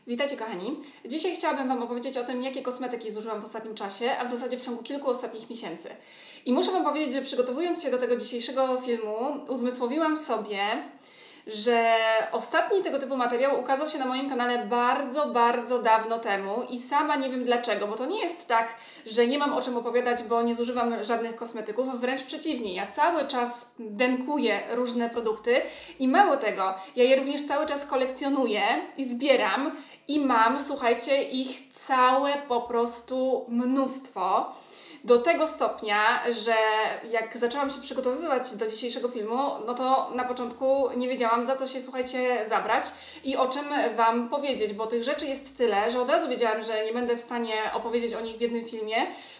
Witajcie kochani. Dzisiaj chciałabym Wam opowiedzieć o tym, jakie kosmetyki zużyłam w ostatnim czasie, a w zasadzie w ciągu kilku ostatnich miesięcy. I muszę Wam powiedzieć, że przygotowując się do tego dzisiejszego filmu, uzmysłowiłam sobie, że ostatni tego typu materiał ukazał się na moim kanale bardzo dawno temu i sama nie wiem dlaczego, bo to nie jest tak, że nie mam o czym opowiadać, bo nie zużywam żadnych kosmetyków, wręcz przeciwnie, ja cały czas denkuję różne produkty i mało tego, ja je również cały czas kolekcjonuję i zbieram i mam, słuchajcie, ich całe po prostu mnóstwo. Do tego stopnia, że jak zaczęłam się przygotowywać do dzisiejszego filmu, no to na początku nie wiedziałam, za co się, słuchajcie, zabrać i o czym Wam powiedzieć, bo tych rzeczy jest tyle, że od razu wiedziałam, że nie będę w stanie opowiedzieć o nich w jednym filmie,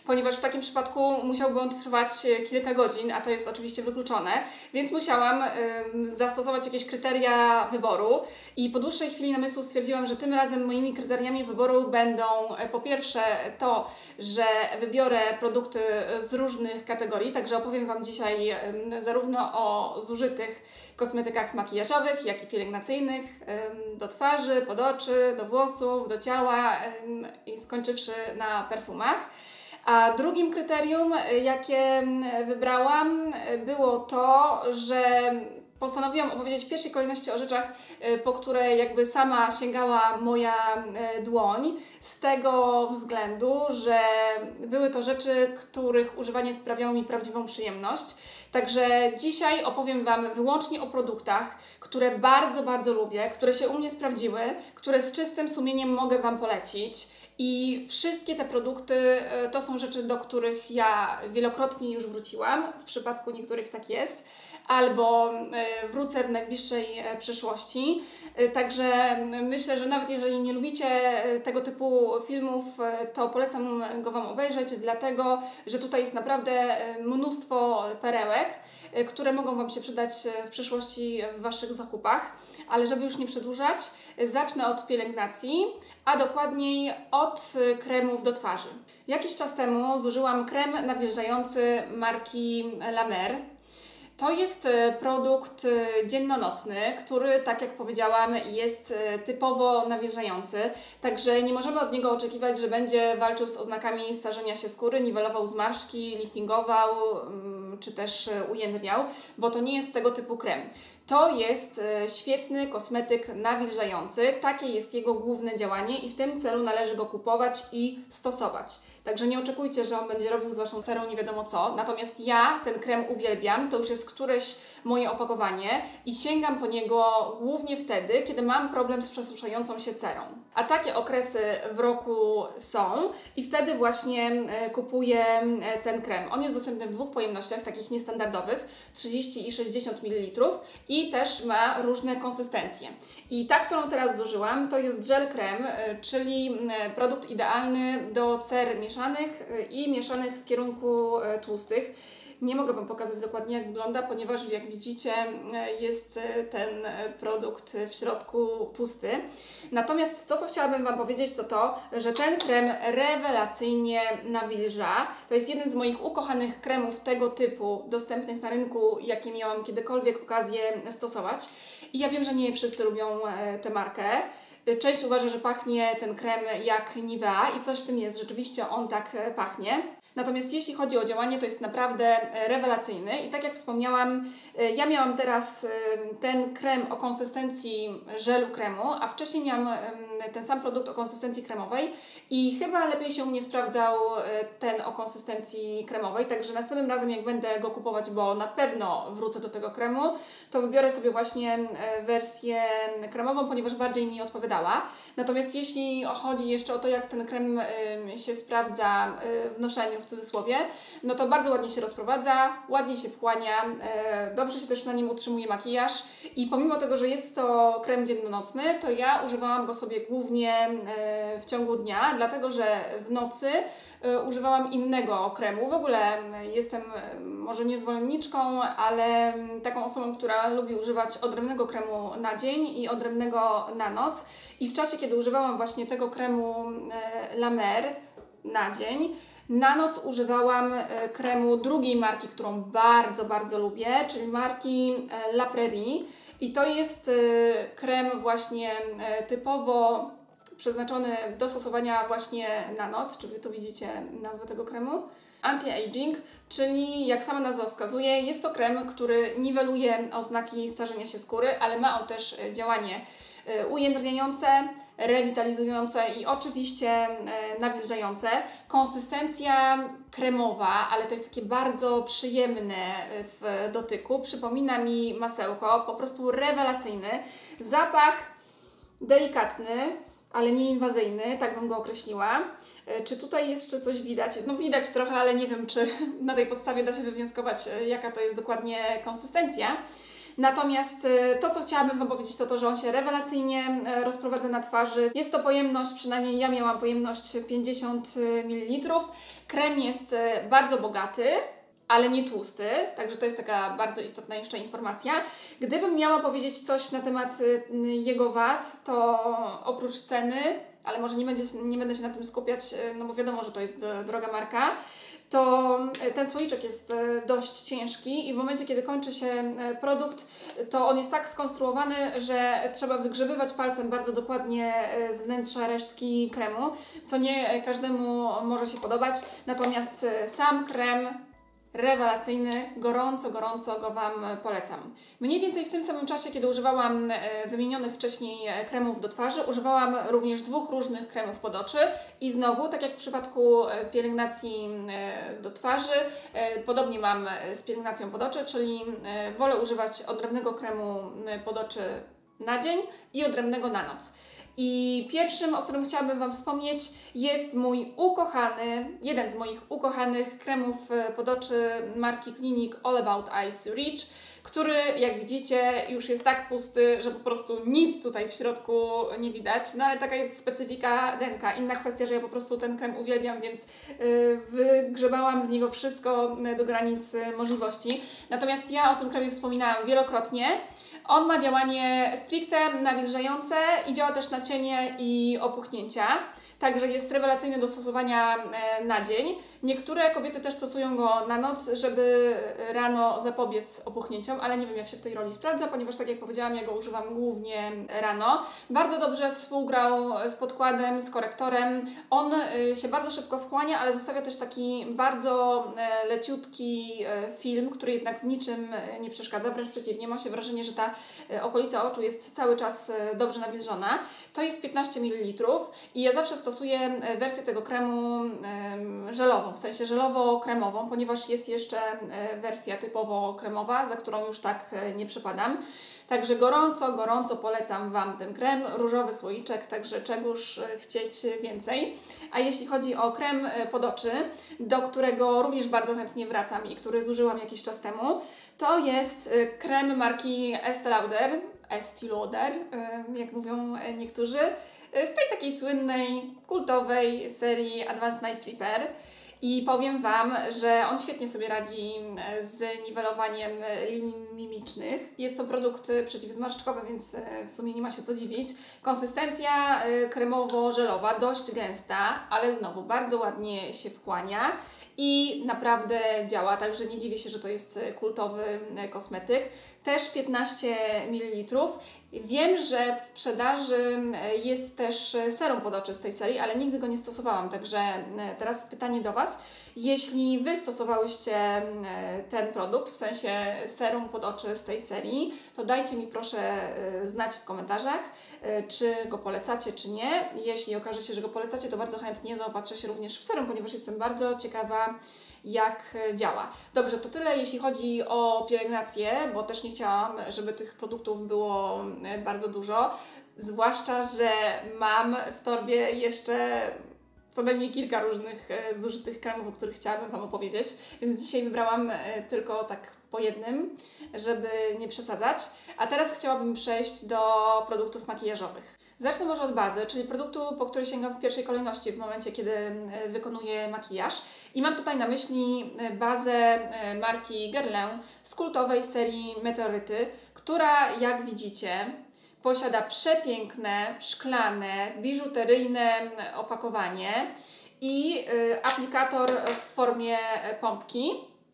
ponieważ w takim przypadku musiałby on trwać kilka godzin, a to jest oczywiście wykluczone, więc musiałam zastosować jakieś kryteria wyboru i po dłuższej chwili namysłu stwierdziłam, że tym razem moimi kryteriami wyboru będą po pierwsze to, że wybiorę produkty z różnych kategorii, także opowiem Wam dzisiaj zarówno o zużytych kosmetykach makijażowych, jak i pielęgnacyjnych, do twarzy, pod oczy, do włosów, do ciała i skończywszy na perfumach. A drugim kryterium, jakie wybrałam, było to, że postanowiłam opowiedzieć w pierwszej kolejności o rzeczach, po które jakby sama sięgała moja dłoń, z tego względu, że były to rzeczy, których używanie sprawiało mi prawdziwą przyjemność. Także dzisiaj opowiem Wam wyłącznie o produktach, które bardzo lubię, które się u mnie sprawdziły, które z czystym sumieniem mogę Wam polecić. I wszystkie te produkty to są rzeczy, do których ja wielokrotnie już wróciłam, w przypadku niektórych tak jest, albo wrócę w najbliższej przyszłości. Także myślę, że nawet jeżeli nie lubicie tego typu filmów, to polecam go Wam obejrzeć, dlatego że tutaj jest naprawdę mnóstwo perełek, które mogą Wam się przydać w przyszłości w Waszych zakupach. Ale żeby już nie przedłużać, zacznę od pielęgnacji, a dokładniej od kremów do twarzy. Jakiś czas temu zużyłam krem nawilżający marki La Mer. To jest produkt dzienno-nocny, który, tak jak powiedziałam, jest typowo nawilżający, także nie możemy od niego oczekiwać, że będzie walczył z oznakami starzenia się skóry, niwelował zmarszczki, liftingował czy też ujędrniał, bo to nie jest tego typu krem. To jest świetny kosmetyk nawilżający, takie jest jego główne działanie i w tym celu należy go kupować i stosować. Także nie oczekujcie, że on będzie robił z Waszą cerą nie wiadomo co, natomiast ja ten krem uwielbiam, to już jest któreś moje opakowanie i sięgam po niego głównie wtedy, kiedy mam problem z przesuszającą się cerą. A takie okresy w roku są i wtedy właśnie kupuję ten krem. On jest dostępny w dwóch pojemnościach, takich niestandardowych, 30 i 60 ml i też ma różne konsystencje. I ta, którą teraz zużyłam, to jest gel krem, czyli produkt idealny do cer mieszanych i mieszanych w kierunku tłustych. Nie mogę Wam pokazać dokładnie, jak wygląda, ponieważ jak widzicie, jest ten produkt w środku pusty. Natomiast to, co chciałabym Wam powiedzieć, to to, że ten krem rewelacyjnie nawilża. To jest jeden z moich ukochanych kremów tego typu dostępnych na rynku, jakie miałam kiedykolwiek okazję stosować. I ja wiem, że nie wszyscy lubią tę markę. Część uważa, że pachnie ten krem jak Nivea i coś w tym jest, rzeczywiście on tak pachnie. Natomiast jeśli chodzi o działanie, to jest naprawdę rewelacyjny i tak jak wspomniałam, ja miałam teraz ten krem o konsystencji żelu kremu, a wcześniej miałam ten sam produkt o konsystencji kremowej i chyba lepiej się u mnie sprawdzał ten o konsystencji kremowej, także następnym razem jak będę go kupować, bo na pewno wrócę do tego kremu, to wybiorę sobie właśnie wersję kremową, ponieważ bardziej mi odpowiadała. Natomiast jeśli chodzi jeszcze o to, jak ten krem się sprawdza w noszeniu, w cudzysłowie, no to bardzo ładnie się rozprowadza, ładnie się wchłania, dobrze się też na nim utrzymuje makijaż i pomimo tego, że jest to krem dzienno-nocny, to ja używałam go sobie głównie w ciągu dnia, dlatego że w nocy używałam innego kremu. W ogóle jestem może nie zwolenniczką, ale taką osobą, która lubi używać odrębnego kremu na dzień i odrębnego na noc. I w czasie, kiedy używałam właśnie tego kremu La Mer na dzień, na noc używałam kremu drugiej marki, którą bardzo lubię, czyli marki La Prairie. I to jest krem właśnie typowo przeznaczony do stosowania właśnie na noc, czy Wy tu widzicie nazwę tego kremu. Anti-aging, czyli jak sama nazwa wskazuje, jest to krem, który niweluje oznaki starzenia się skóry, ale ma on też działanie ujędrniające, rewitalizujące i oczywiście nawilżające. Konsystencja kremowa, ale to jest takie bardzo przyjemne w dotyku. Przypomina mi masełko, po prostu rewelacyjny. Zapach delikatny, ale nieinwazyjny, tak bym go określiła. Czy tutaj jeszcze coś widać? No widać trochę, ale nie wiem, czy na tej podstawie da się wywnioskować, jaka to jest dokładnie konsystencja. Natomiast to, co chciałabym Wam powiedzieć, to to, że on się rewelacyjnie rozprowadza na twarzy. Jest to pojemność, przynajmniej ja miałam pojemność 50 ml. Krem jest bardzo bogaty, ale nie tłusty, także to jest taka bardzo istotna jeszcze informacja. Gdybym miała powiedzieć coś na temat jego wad, to oprócz ceny, ale może nie będę się na tym skupiać, no bo wiadomo, że to jest droga marka, to ten słoiczek jest dość ciężki i w momencie, kiedy kończy się produkt, to on jest tak skonstruowany, że trzeba wygrzebywać palcem bardzo dokładnie z wnętrza resztki kremu, co nie każdemu może się podobać, natomiast sam krem rewelacyjny, gorąco go Wam polecam. Mniej więcej w tym samym czasie, kiedy używałam wymienionych wcześniej kremów do twarzy, używałam również 2 różnych kremów pod oczy i znowu, tak jak w przypadku pielęgnacji do twarzy, podobnie mam z pielęgnacją pod oczy, czyli wolę używać odrębnego kremu pod oczy na dzień i odrębnego na noc. I pierwszym, o którym chciałabym Wam wspomnieć, jest mój ukochany, jeden z moich ukochanych kremów pod oczy marki Clinique All About Eyes Reach, który, jak widzicie, już jest tak pusty, że po prostu nic tutaj w środku nie widać. No ale taka jest specyfika denka. Inna kwestia, że ja po prostu ten krem uwielbiam, więc wygrzebałam z niego wszystko do granic możliwości. Natomiast ja o tym kremie wspominałam wielokrotnie. On ma działanie stricte nawilżające i działa też na cienie i opuchnięcia. Także jest rewelacyjny do stosowania na dzień. Niektóre kobiety też stosują go na noc, żeby rano zapobiec opuchnięciom, ale nie wiem, jak się w tej roli sprawdza, ponieważ tak jak powiedziałam, ja go używam głównie rano. Bardzo dobrze współgrał z podkładem, z korektorem. On się bardzo szybko wchłania, ale zostawia też taki bardzo leciutki film, który jednak w niczym nie przeszkadza, wręcz przeciwnie, ma się wrażenie, że ta okolica oczu jest cały czas dobrze nawilżona. To jest 15 ml i ja zawsze stosuję wersję tego kremu żelową, w sensie żelowo-kremową, ponieważ jest jeszcze wersja typowo kremowa, za którą już tak nie przepadam. Także gorąco polecam Wam ten krem, różowy słoiczek, także czegoż chcieć więcej. A jeśli chodzi o krem pod oczy, do którego również bardzo chętnie wracam i który zużyłam jakiś czas temu, to jest krem marki Estée Lauder, jak mówią niektórzy, z tej takiej słynnej, kultowej serii Advanced Night Repair. I powiem Wam, że on świetnie sobie radzi z niwelowaniem linii mimicznych. Jest to produkt przeciwzmarszczkowy, więc w sumie nie ma się co dziwić. Konsystencja kremowo-żelowa, dość gęsta, ale znowu bardzo ładnie się wchłania i naprawdę działa, także nie dziwię się, że to jest kultowy kosmetyk. Też 15 ml. Wiem, że w sprzedaży jest też serum pod oczy z tej serii, ale nigdy go nie stosowałam, także teraz pytanie do Was. Jeśli Wy stosowałyście ten produkt, w sensie serum pod oczy z tej serii, to dajcie mi proszę znać w komentarzach, czy go polecacie, czy nie. Jeśli okaże się, że go polecacie, to bardzo chętnie zaopatrzę się również w serum, ponieważ jestem bardzo ciekawa, jak działa. Dobrze, to tyle jeśli chodzi o pielęgnację, bo też nie chciałam, żeby tych produktów było bardzo dużo. Zwłaszcza, że mam w torbie jeszcze co najmniej kilka różnych zużytych kremów, o których chciałabym Wam opowiedzieć, więc dzisiaj wybrałam tylko tak po jednym, żeby nie przesadzać. A teraz chciałabym przejść do produktów makijażowych. Zacznę może od bazy, czyli produktu, po który sięgam w pierwszej kolejności w momencie, kiedy wykonuję makijaż. I mam tutaj na myśli bazę marki Guerlain z kultowej serii Meteoryty, która, jak widzicie, posiada przepiękne, szklane, biżuteryjne opakowanie i aplikator w formie pompki.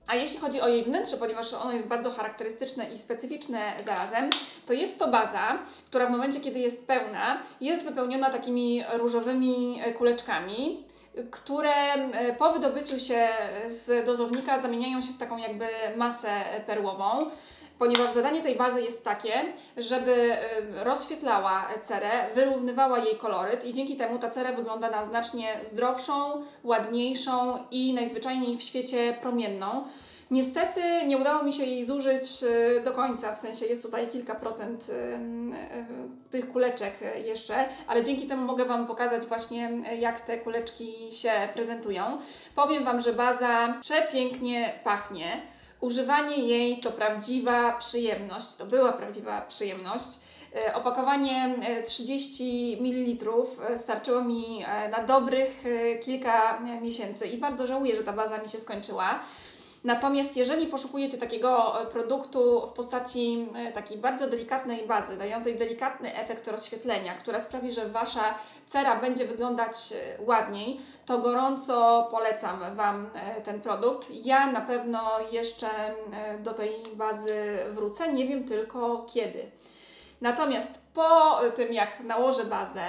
A jeśli chodzi o jej wnętrze, ponieważ ono jest bardzo charakterystyczne i specyficzne zarazem, to jest to baza, która w momencie, kiedy jest pełna, jest wypełniona takimi różowymi kuleczkami, które po wydobyciu się z dozownika zamieniają się w taką jakby masę perłową, ponieważ zadanie tej bazy jest takie, żeby rozświetlała cerę, wyrównywała jej koloryt i dzięki temu ta cera wygląda na znacznie zdrowszą, ładniejszą i najzwyczajniej w świecie promienną. Niestety nie udało mi się jej zużyć do końca, w sensie jest tutaj kilka procent tych kuleczek jeszcze, ale dzięki temu mogę Wam pokazać właśnie, jak te kuleczki się prezentują. Powiem Wam, że baza przepięknie pachnie. Używanie jej to prawdziwa przyjemność, to była prawdziwa przyjemność. Opakowanie 30 ml starczyło mi na dobrych kilka miesięcy i bardzo żałuję, że ta baza mi się skończyła. Natomiast jeżeli poszukujecie takiego produktu w postaci takiej bardzo delikatnej bazy, dającej delikatny efekt rozświetlenia, która sprawi, że Wasza cera będzie wyglądać ładniej, to gorąco polecam Wam ten produkt. Ja na pewno jeszcze do tej bazy wrócę, nie wiem tylko kiedy. Natomiast po tym, jak nałożę bazę,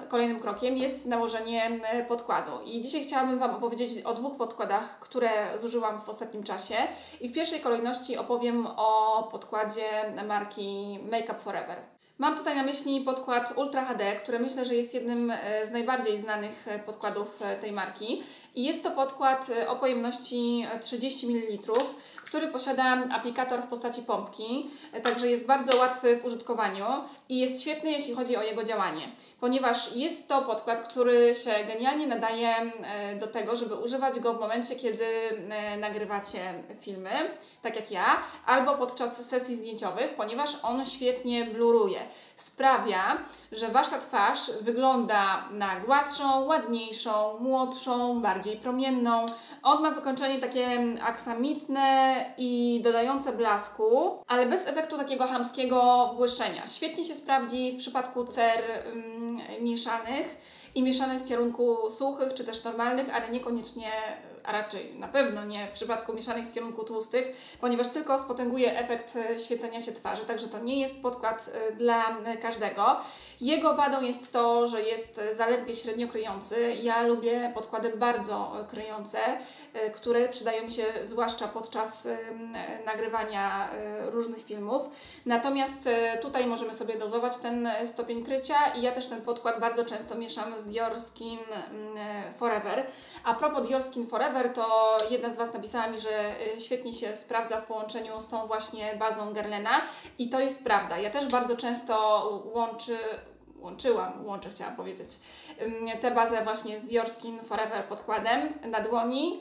kolejnym krokiem jest nałożenie podkładu. I dzisiaj chciałabym Wam opowiedzieć o dwóch podkładach, które zużyłam w ostatnim czasie. I w pierwszej kolejności opowiem o podkładzie marki Make Up For Ever. Mam tutaj na myśli podkład Ultra HD, który myślę, że jest jednym z najbardziej znanych podkładów tej marki. I jest to podkład o pojemności 30 ml, który posiada aplikator w postaci pompki, także jest bardzo łatwy w użytkowaniu i jest świetny, jeśli chodzi o jego działanie, ponieważ jest to podkład, który się genialnie nadaje do tego, żeby używać go w momencie, kiedy nagrywacie filmy, tak jak ja, albo podczas sesji zdjęciowych, ponieważ on świetnie bluruje. Sprawia, że Wasza twarz wygląda na gładszą, ładniejszą, młodszą, bardziej promienną. On ma wykończenie takie aksamitne i dodające blasku, ale bez efektu takiego chamskiego błyszczenia. Świetnie się sprawdzi w przypadku cer mieszanych i mieszanych w kierunku suchych czy też normalnych, ale niekoniecznie, a raczej na pewno nie w przypadku mieszanych w kierunku tłustych, ponieważ tylko spotęguje efekt świecenia się twarzy, także to nie jest podkład dla każdego. Jego wadą jest to, że jest zaledwie średnio kryjący. Ja lubię podkłady bardzo kryjące, które przydają mi się zwłaszcza podczas nagrywania różnych filmów. Natomiast tutaj możemy sobie dozować ten stopień krycia i ja też ten podkład bardzo często mieszam z Dior Skin Forever. A propos Dior Skin Forever, to jedna z Was napisała mi, że świetnie się sprawdza w połączeniu z tą właśnie bazą Guerlaina i to jest prawda. Ja też bardzo często łączę, chciałam powiedzieć, tę bazę właśnie z Dior Skin Forever podkładem na dłoni.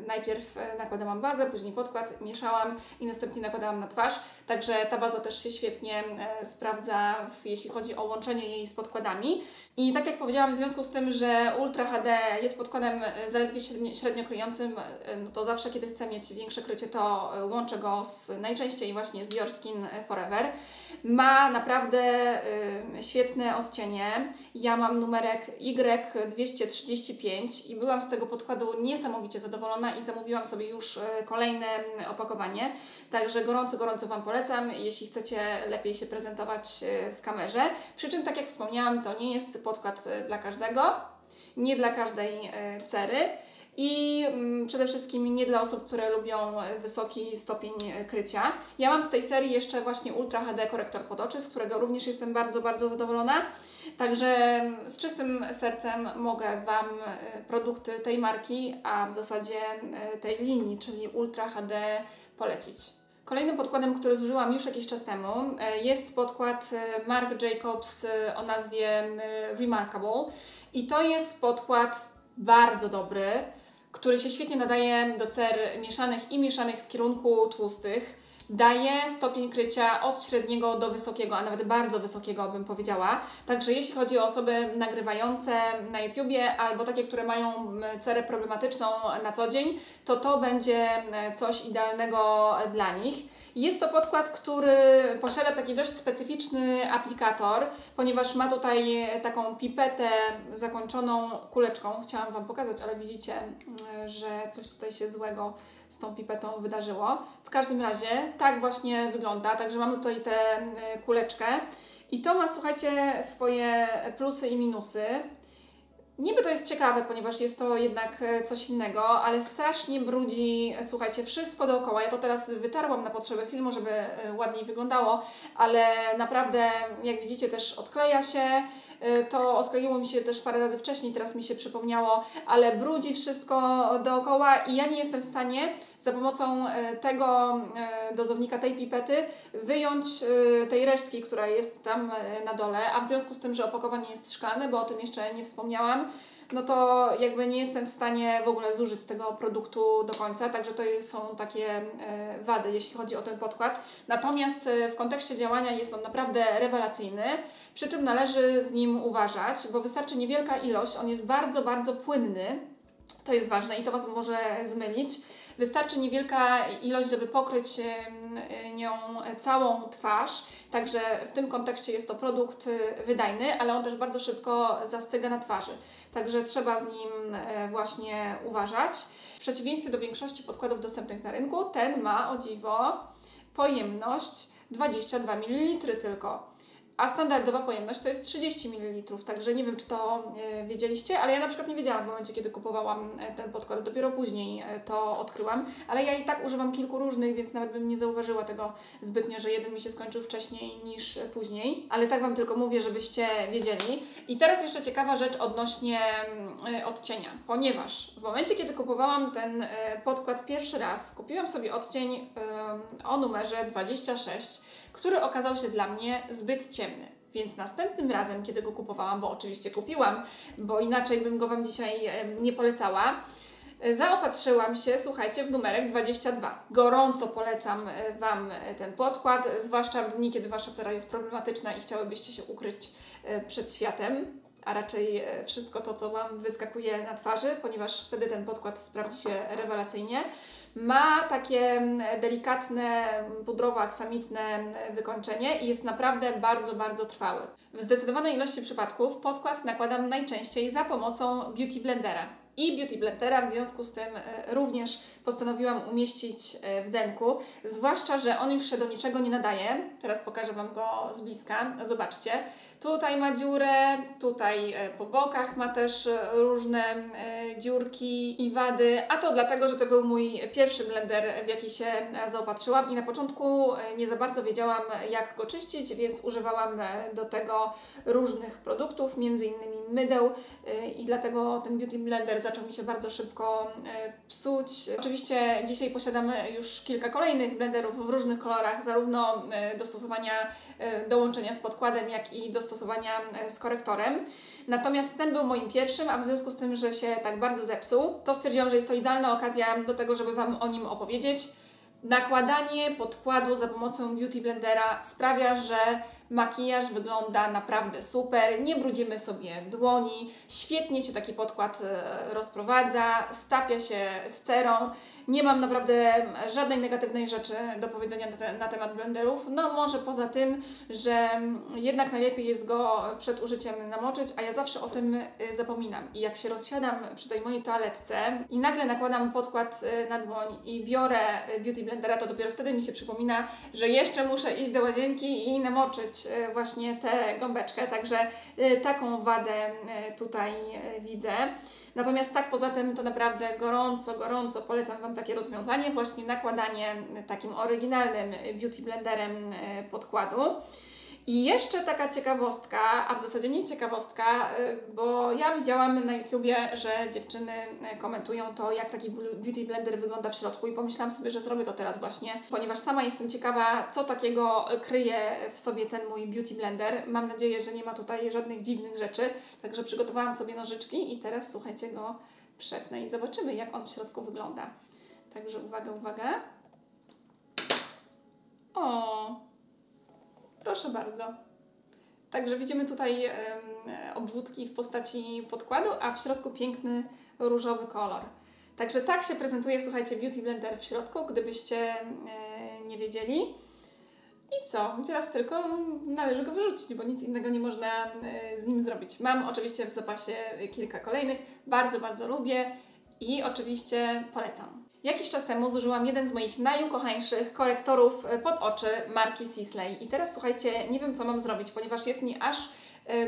Najpierw nakładałam bazę, później podkład, mieszałam i następnie nakładałam na twarz. Także ta baza też się świetnie sprawdza, jeśli chodzi o łączenie jej z podkładami. I tak jak powiedziałam, w związku z tym, że Ultra HD jest podkładem zaledwie średnio kryjącym, no to zawsze, kiedy chcę mieć większe krycie, to łączę go najczęściej właśnie z Dior Skin Forever. Ma naprawdę świetne odcienie. Ja mam numerek Y235 i byłam z tego podkładu niesamowicie zadowolona i zamówiłam sobie już kolejne opakowanie. Także gorąco Wam polecam, jeśli chcecie lepiej się prezentować w kamerze. Przy czym, tak jak wspomniałam, to nie jest podkład dla każdego, nie dla każdej cery. I przede wszystkim nie dla osób, które lubią wysoki stopień krycia. Ja mam z tej serii jeszcze właśnie Ultra HD korektor pod oczy, z którego również jestem bardzo zadowolona. Także z czystym sercem mogę Wam produkty tej marki, a w zasadzie tej linii, czyli Ultra HD, polecić. Kolejnym podkładem, który zużyłam już jakiś czas temu, jest podkład Marc Jacobs o nazwie Remarkable. I to jest podkład bardzo dobry, który się świetnie nadaje do cer mieszanych i mieszanych w kierunku tłustych. Daje stopień krycia od średniego do wysokiego, a nawet bardzo wysokiego, bym powiedziała. Także jeśli chodzi o osoby nagrywające na YouTubie albo takie, które mają cerę problematyczną na co dzień, to będzie coś idealnego dla nich. Jest to podkład, który posiada taki dość specyficzny aplikator, ponieważ ma tutaj taką pipetę zakończoną kuleczką. Chciałam Wam pokazać, ale widzicie, że coś tutaj się złego z tą pipetą wydarzyło. W każdym razie tak właśnie wygląda, także mamy tutaj tę kuleczkę i to ma, słuchajcie, swoje plusy i minusy. Niby to jest ciekawe, ponieważ jest to jednak coś innego, ale strasznie brudzi, słuchajcie, wszystko dookoła. Ja to teraz wytarłam na potrzeby filmu, żeby ładniej wyglądało, ale naprawdę, jak widzicie, też odkleja się. To odkleiło mi się też parę razy wcześniej, teraz mi się przypomniało, ale brudzi wszystko dookoła i ja nie jestem w stanie za pomocą tego dozownika, tej pipety wyjąć tej resztki, która jest tam na dole, a w związku z tym, że opakowanie jest szklane, bo o tym jeszcze nie wspomniałam, no to jakby nie jestem w stanie w ogóle zużyć tego produktu do końca, także to są takie wady, jeśli chodzi o ten podkład. Natomiast w kontekście działania jest on naprawdę rewelacyjny, przy czym należy z nim uważać, bo wystarczy niewielka ilość, on jest bardzo, bardzo płynny, to jest ważne i to Was może zmylić. Wystarczy niewielka ilość, żeby pokryć nią całą twarz, także w tym kontekście jest to produkt wydajny, ale on też bardzo szybko zastyga na twarzy, także trzeba z nim właśnie uważać. W przeciwieństwie do większości podkładów dostępnych na rynku, ten ma, o dziwo, pojemność 22 ml tylko. A standardowa pojemność to jest 30 ml, także nie wiem, czy to wiedzieliście, ale ja na przykład nie wiedziałam w momencie, kiedy kupowałam ten podkład, dopiero później to odkryłam, ale ja i tak używam kilku różnych, więc nawet bym nie zauważyła tego zbytnio, że jeden mi się skończył wcześniej niż później, ale tak Wam tylko mówię, żebyście wiedzieli. I teraz jeszcze ciekawa rzecz odnośnie odcienia, ponieważ w momencie, kiedy kupowałam ten podkład pierwszy raz, kupiłam sobie odcień o numerze 26, który okazał się dla mnie zbyt ciemny. Więc następnym razem, kiedy go kupowałam, bo oczywiście kupiłam, bo inaczej bym go Wam dzisiaj nie polecała, zaopatrzyłam się, słuchajcie, w numerek 22. Gorąco polecam Wam ten podkład, zwłaszcza w dni, kiedy Wasza cera jest problematyczna i chciałybyście się ukryć przed światem, a raczej wszystko to, co Wam wyskakuje na twarzy, ponieważ wtedy ten podkład sprawdzi się rewelacyjnie. Ma takie delikatne, pudrowo-aksamitne wykończenie i jest naprawdę bardzo, bardzo trwały. W zdecydowanej ilości przypadków podkład nakładam najczęściej za pomocą Beauty Blendera. I Beauty Blendera w związku z tym również postanowiłam umieścić w denku, zwłaszcza, że on już się do niczego nie nadaje. Teraz pokażę Wam go z bliska. Zobaczcie. Tutaj ma dziurę, tutaj po bokach ma też różne dziurki i wady, a to dlatego, że to był mój pierwszy blender, w jaki się zaopatrzyłam i na początku nie za bardzo wiedziałam, jak go czyścić, więc używałam do tego różnych produktów, między innymi mydeł i dlatego ten Beauty Blender zaczął mi się bardzo szybko psuć. Oczywiście dzisiaj posiadamy już kilka kolejnych blenderów w różnych kolorach, zarówno do stosowania do łączenia z podkładem, jak i do stosowania z korektorem. Natomiast ten był moim pierwszym, a w związku z tym, że się tak bardzo zepsuł, to stwierdziłam, że jest to idealna okazja do tego, żeby Wam o nim opowiedzieć. Nakładanie podkładu za pomocą Beauty Blendera sprawia, że makijaż wygląda naprawdę super, nie brudzimy sobie dłoni, świetnie się taki podkład rozprowadza, stapia się z cerą. Nie mam naprawdę żadnej negatywnej rzeczy do powiedzenia na temat blenderów. No może poza tym, że jednak najlepiej jest go przed użyciem namoczyć, a ja zawsze o tym zapominam. I jak się rozsiadam przy tej mojej toaletce i nagle nakładam podkład na dłoń i biorę Beauty Blendera, to dopiero wtedy mi się przypomina, że jeszcze muszę iść do łazienki i namoczyć właśnie tę gąbeczkę. Także taką wadę tutaj widzę. Natomiast tak poza tym to naprawdę gorąco polecam Wam takie rozwiązanie, właśnie nakładanie takim oryginalnym Beauty Blenderem podkładu. I jeszcze taka ciekawostka, a w zasadzie nie ciekawostka, bo ja widziałam na YouTubie, że dziewczyny komentują to, jak taki Beauty Blender wygląda w środku i pomyślałam sobie, że zrobię to teraz właśnie, ponieważ sama jestem ciekawa, co takiego kryje w sobie ten mój Beauty Blender. Mam nadzieję, że nie ma tutaj żadnych dziwnych rzeczy, także przygotowałam sobie nożyczki i teraz, słuchajcie, go przetnę i zobaczymy, jak on w środku wygląda. Także uwaga. O! Proszę bardzo. Także widzimy tutaj obwódki w postaci podkładu, a w środku piękny różowy kolor. Także tak się prezentuje, słuchajcie, Beauty Blender w środku. Gdybyście nie wiedzieli. I co? I teraz tylko należy go wyrzucić, bo nic innego nie można z nim zrobić. Mam oczywiście w zapasie kilka kolejnych, bardzo, bardzo lubię i oczywiście polecam. Jakiś czas temu zużyłam jeden z moich najukochańszych korektorów pod oczy marki Sisley. I teraz słuchajcie, nie wiem co mam zrobić, ponieważ jest mi aż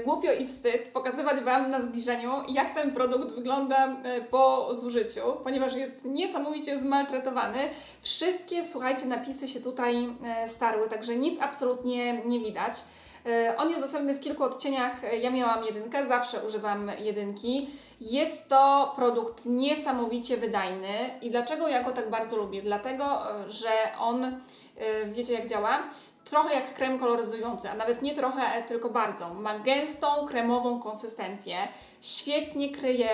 głupio i wstyd pokazywać Wam na zbliżeniu, jak ten produkt wygląda po zużyciu, ponieważ jest niesamowicie zmaltretowany. Wszystkie, słuchajcie, napisy się tutaj starły, także nic absolutnie nie widać. On jest dostępny w kilku odcieniach, ja miałam jedynkę, zawsze używam jedynki. Jest to produkt niesamowicie wydajny i dlaczego ja go tak bardzo lubię? Dlatego, że on, wiecie jak działa? Trochę jak krem koloryzujący, a nawet nie trochę, tylko bardzo. Ma gęstą, kremową konsystencję, świetnie kryje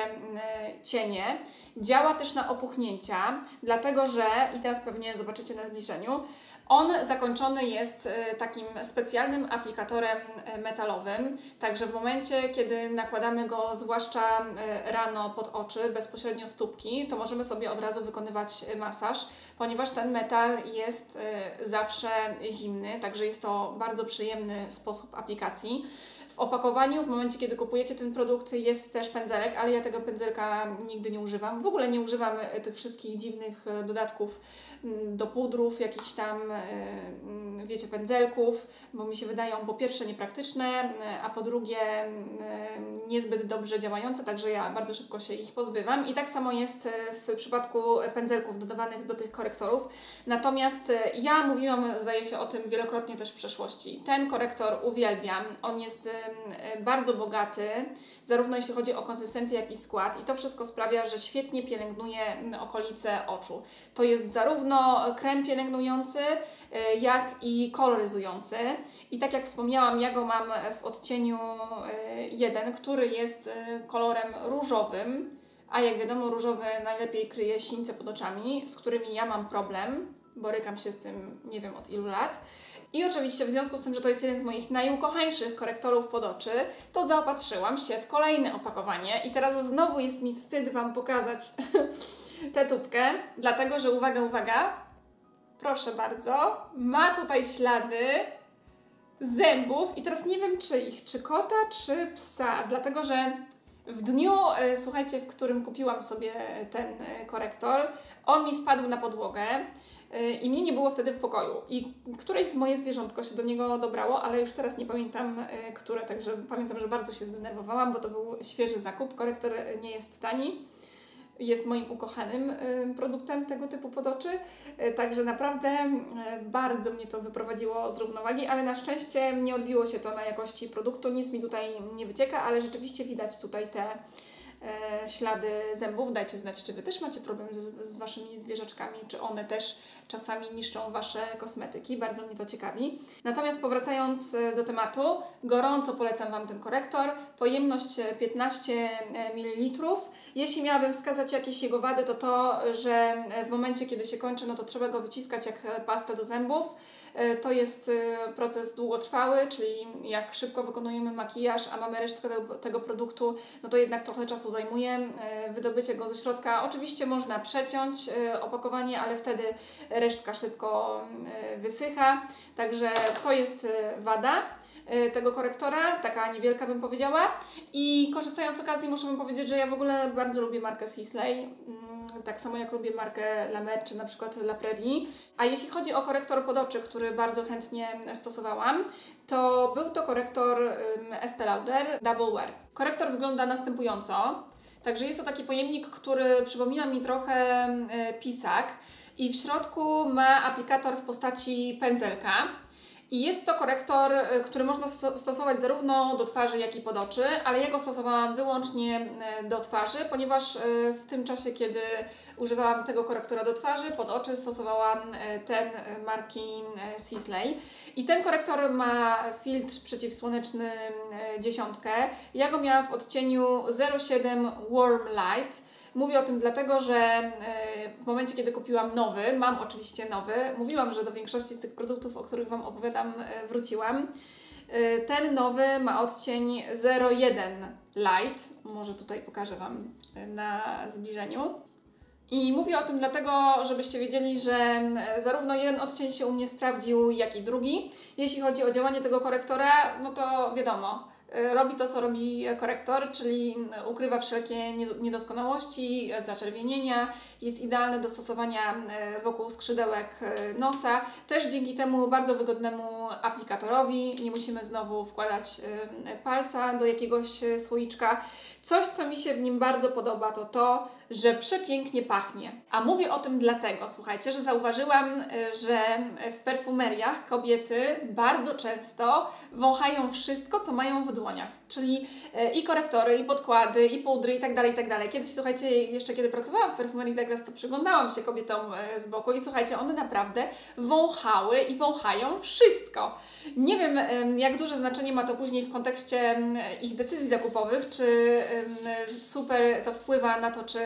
cienie, działa też na opuchnięcia, dlatego że, i teraz pewnie zobaczycie na zbliżeniu, on zakończony jest takim specjalnym aplikatorem metalowym, także w momencie, kiedy nakładamy go zwłaszcza rano pod oczy, bezpośrednio stópki, to możemy sobie od razu wykonywać masaż, ponieważ ten metal jest zawsze zimny, także jest to bardzo przyjemny sposób aplikacji. W opakowaniu, w momencie kiedy kupujecie ten produkt, jest też pędzelek, ale ja tego pędzelka nigdy nie używam. W ogóle nie używam tych wszystkich dziwnych dodatków do pudrów, jakichś tam, wiecie, pędzelków, bo mi się wydają po pierwsze niepraktyczne, a po drugie niezbyt dobrze działające, także ja bardzo szybko się ich pozbywam. I tak samo jest w przypadku pędzelków dodawanych do tych korektorów. Natomiast ja mówiłam, zdaje się, o tym wielokrotnie też w przeszłości. Ten korektor uwielbiam, on jest bardzo bogaty, zarówno jeśli chodzi o konsystencję, jak i skład i to wszystko sprawia, że świetnie pielęgnuje okolice oczu. To jest zarówno krem pielęgnujący, jak i koloryzujący. I tak jak wspomniałam, ja go mam w odcieniu 1, który jest kolorem różowym, a jak wiadomo różowy najlepiej kryje sińce pod oczami, z którymi ja mam problem, borykam się z tym nie wiem od ilu lat. I oczywiście w związku z tym, że to jest jeden z moich najukochańszych korektorów pod oczy, to zaopatrzyłam się w kolejne opakowanie i teraz znowu jest mi wstyd Wam pokazać tę tubkę, dlatego że uwaga, uwaga, proszę bardzo, ma tutaj ślady zębów i teraz nie wiem czy kota, czy psa, dlatego że w dniu, słuchajcie, w którym kupiłam sobie ten korektor, on mi spadł na podłogę i mnie nie było wtedy w pokoju i któreś z moje zwierzątko się do niego dobrało, ale już teraz nie pamiętam, które, także pamiętam, że bardzo się zdenerwowałam, bo to był świeży zakup, korektor nie jest tani. Jest moim ukochanym produktem tego typu pod oczy, także naprawdę bardzo mnie to wyprowadziło z równowagi, ale na szczęście nie odbiło się to na jakości produktu, nic mi tutaj nie wycieka, ale rzeczywiście widać tutaj te ślady zębów. Dajcie znać, czy Wy też macie problem z Waszymi zwierzaczkami, czy one też czasami niszczą Wasze kosmetyki. Bardzo mnie to ciekawi. Natomiast powracając do tematu, gorąco polecam Wam ten korektor. Pojemność 15 ml. Jeśli miałabym wskazać jakieś jego wady, to to, że w momencie, kiedy się kończy, no to trzeba go wyciskać jak pastę do zębów. To jest proces długotrwały, czyli jak szybko wykonujemy makijaż, a mamy resztkę tego produktu, no to jednak trochę czasu zajmuje wydobycie go ze środka. Oczywiście można przeciąć opakowanie, ale wtedy resztka szybko wysycha, także to jest wada tego korektora, taka niewielka bym powiedziała. I korzystając z okazji muszę Wam powiedzieć, że ja w ogóle bardzo lubię markę Sisley, tak samo jak lubię markę La Mer czy na przykład La Prairie. A jeśli chodzi o korektor pod oczy, który bardzo chętnie stosowałam, to był to korektor Estée Lauder Double Wear. Korektor wygląda następująco. Także jest to taki pojemnik, który przypomina mi trochę pisak i w środku ma aplikator w postaci pędzelka. I jest to korektor, który można stosować zarówno do twarzy, jak i pod oczy, ale ja go stosowałam wyłącznie do twarzy, ponieważ w tym czasie, kiedy używałam tego korektora do twarzy, pod oczy stosowałam ten marki Sisley. I ten korektor ma filtr przeciwsłoneczny 10. Ja go miałam w odcieniu 07 Warm Light. Mówię o tym dlatego, że w momencie, kiedy kupiłam nowy, mam oczywiście nowy, mówiłam, że do większości z tych produktów, o których Wam opowiadam, wróciłam. Ten nowy ma odcień 01 Light, może tutaj pokażę Wam na zbliżeniu. I mówię o tym dlatego, żebyście wiedzieli, że zarówno jeden odcień się u mnie sprawdził, jak i drugi. Jeśli chodzi o działanie tego korektora, no to wiadomo, robi to, co robi korektor, czyli ukrywa wszelkie niedoskonałości, zaczerwienienia, jest idealny do stosowania wokół skrzydełek nosa. Też dzięki temu bardzo wygodnemu aplikatorowi, nie musimy znowu wkładać palca do jakiegoś słoiczka. Coś, co mi się w nim bardzo podoba, to to, że przepięknie pachnie. A mówię o tym dlatego, słuchajcie, że zauważyłam, że w perfumeriach kobiety bardzo często wąchają wszystko, co mają w dłoniach. Czyli i korektory, i podkłady, i pudry, i tak dalej, i tak dalej. Kiedyś, słuchajcie, jeszcze kiedy pracowałam w perfumerii Douglas, to przyglądałam się kobietom z boku i słuchajcie, one naprawdę wąchały i wąchają wszystko. Nie wiem, jak duże znaczenie ma to później w kontekście ich decyzji zakupowych, czy super to wpływa na to, czy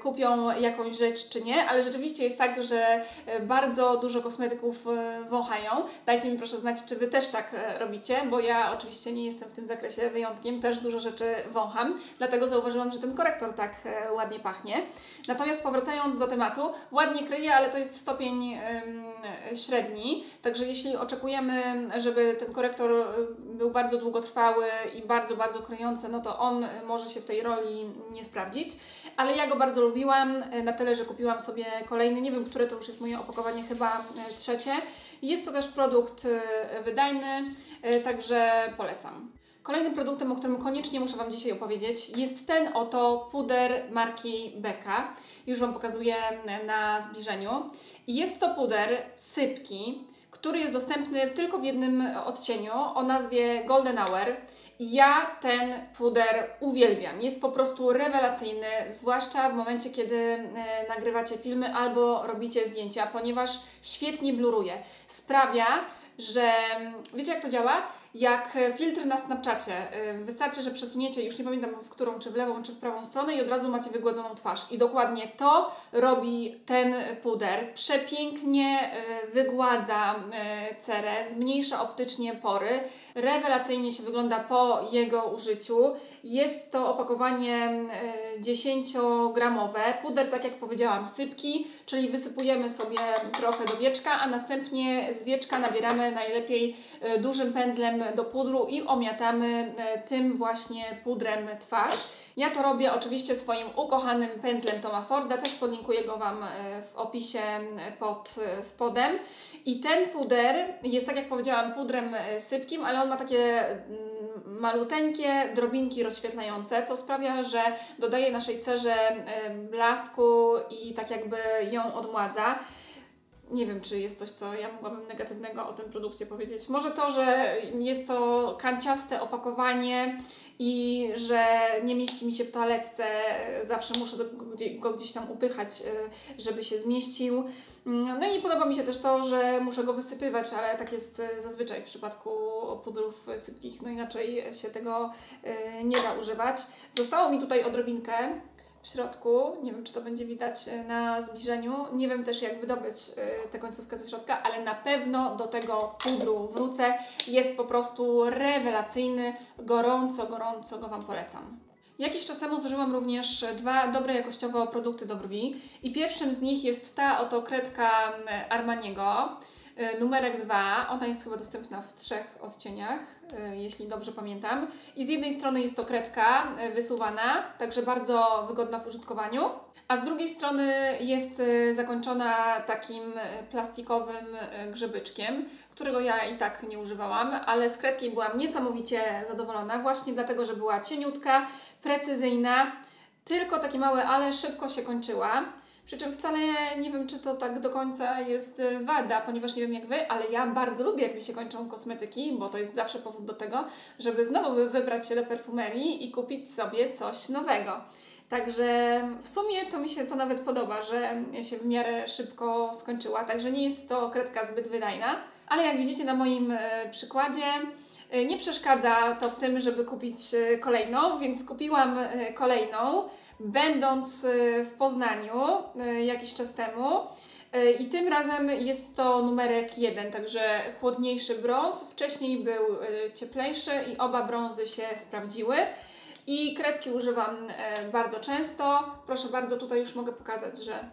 kupią jakąś rzecz, czy nie, ale rzeczywiście jest tak, że bardzo dużo kosmetyków wąchają. Dajcie mi proszę znać, czy Wy też tak robicie, bo ja oczywiście nie jestem w tym zakresie wyjątkiem, też dużo rzeczy wącham, dlatego zauważyłam, że ten korektor tak ładnie pachnie. Natomiast powracając do tematu, ładnie kryje, ale to jest stopień średni, także jeśli oczekujemy, żeby ten korektor był bardzo długotrwały i bardzo, bardzo kryjący, no to on może się w tej roli nie sprawdzić, ale ja go bardzo lubiłam, na tyle, że kupiłam sobie kolejny, nie wiem, które to już jest moje opakowanie, chyba trzecie. Jest to też produkt wydajny, także polecam. Kolejnym produktem, o którym koniecznie muszę Wam dzisiaj opowiedzieć, jest ten oto puder marki Becca. Już Wam pokazuję na zbliżeniu. Jest to puder sypki, który jest dostępny tylko w jednym odcieniu o nazwie Golden Hour. Ja ten puder uwielbiam. Jest po prostu rewelacyjny, zwłaszcza w momencie, kiedy nagrywacie filmy albo robicie zdjęcia, ponieważ świetnie bluruje. Sprawia, że wiecie, jak to działa? Jak filtr na Snapchacie. Wystarczy, że przesuniecie, już nie pamiętam w którą, czy w lewą, czy w prawą stronę i od razu macie wygładzoną twarz. I dokładnie to robi ten puder. Przepięknie wygładza cerę, zmniejsza optycznie pory. Rewelacyjnie się wygląda po jego użyciu. Jest to opakowanie 10-gramowe. Puder, tak jak powiedziałam, sypki, czyli wysypujemy sobie trochę do wieczka, a następnie z wieczka nabieramy najlepiej dużym pędzlem do pudru i omiatamy tym właśnie pudrem twarz. Ja to robię oczywiście swoim ukochanym pędzlem Toma Forda, też podlinkuję go Wam w opisie pod spodem. I ten puder jest, tak jak powiedziałam, pudrem sypkim, ale on ma takie maluteńkie drobinki rozświetlające, co sprawia, że dodaje naszej cerze blasku i tak jakby ją odmładza. Nie wiem, czy jest coś, co ja mogłabym negatywnego o tym produkcie powiedzieć. Może to, że jest to kanciaste opakowanie i że nie mieści mi się w toaletce, zawsze muszę go gdzieś tam upychać, żeby się zmieścił. No i nie podoba mi się też to, że muszę go wysypywać, ale tak jest zazwyczaj w przypadku pudrów sypkich, no inaczej się tego nie da używać. Zostało mi tutaj odrobinkę w środku, nie wiem, czy to będzie widać na zbliżeniu, nie wiem też, jak wydobyć tę końcówkę ze środka, ale na pewno do tego pudru wrócę. Jest po prostu rewelacyjny, gorąco go Wam polecam. Jakiś czas temu zużyłam również dwa dobre jakościowo produkty do brwi i pierwszym z nich jest ta oto kredka Armaniego, numerek 2, ona jest chyba dostępna w 3 odcieniach, jeśli dobrze pamiętam. I z jednej strony jest to kredka wysuwana, także bardzo wygodna w użytkowaniu, a z drugiej strony jest zakończona takim plastikowym grzebyczkiem, którego ja i tak nie używałam, ale z kredki byłam niesamowicie zadowolona, właśnie dlatego, że była cieniutka, precyzyjna, tylko takie małe ale szybko się kończyła. Przy czym wcale nie wiem, czy to tak do końca jest wada, ponieważ nie wiem jak Wy, ale ja bardzo lubię, jak mi się kończą kosmetyki, bo to jest zawsze powód do tego, żeby znowu wybrać się do perfumerii i kupić sobie coś nowego. Także w sumie to mi się to nawet podoba, że się w miarę szybko skończyła, także nie jest to kredka zbyt wydajna, ale jak widzicie na moim przykładzie, nie przeszkadza to w tym, żeby kupić kolejną, więc kupiłam kolejną, będąc w Poznaniu jakiś czas temu. I tym razem jest to numerek 1, także chłodniejszy brąz. Wcześniej był cieplejszy i oba brązy się sprawdziły. I kredki używam bardzo często. Proszę bardzo, tutaj już mogę pokazać, że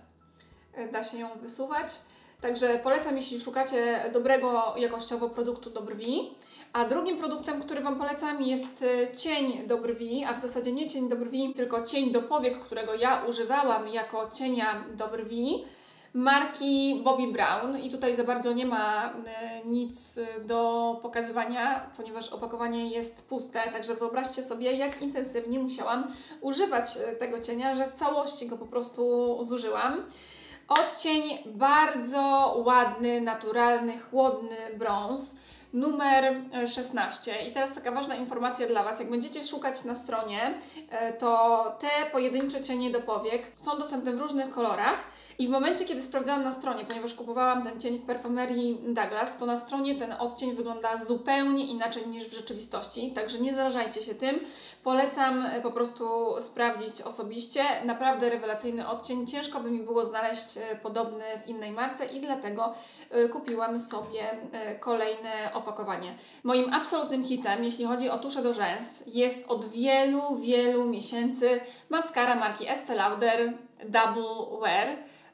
da się ją wysuwać. Także polecam, jeśli szukacie dobrego jakościowo produktu do brwi. A drugim produktem, który Wam polecam, jest cień do brwi, a w zasadzie nie cień do brwi, tylko cień do powiek, którego ja używałam jako cienia do brwi, marki Bobbi Brown. I tutaj za bardzo nie ma nic do pokazywania, ponieważ opakowanie jest puste, także wyobraźcie sobie, jak intensywnie musiałam używać tego cienia, że w całości go po prostu zużyłam. Odcień bardzo ładny, naturalny, chłodny brąz, numer 16. I teraz taka ważna informacja dla Was. Jak będziecie szukać na stronie, to te pojedyncze cienie do powiek są dostępne w różnych kolorach. I w momencie, kiedy sprawdzałam na stronie, ponieważ kupowałam ten cień w perfumerii Douglas, to na stronie ten odcień wygląda zupełnie inaczej niż w rzeczywistości, także nie zarażajcie się tym. Polecam po prostu sprawdzić osobiście. Naprawdę rewelacyjny odcień. Ciężko by mi było znaleźć podobny w innej marce i dlatego kupiłam sobie kolejne opakowanie. Moim absolutnym hitem, jeśli chodzi o tusze do rzęs, jest od wielu, wielu miesięcy maskara marki Estée Lauder Double Wear,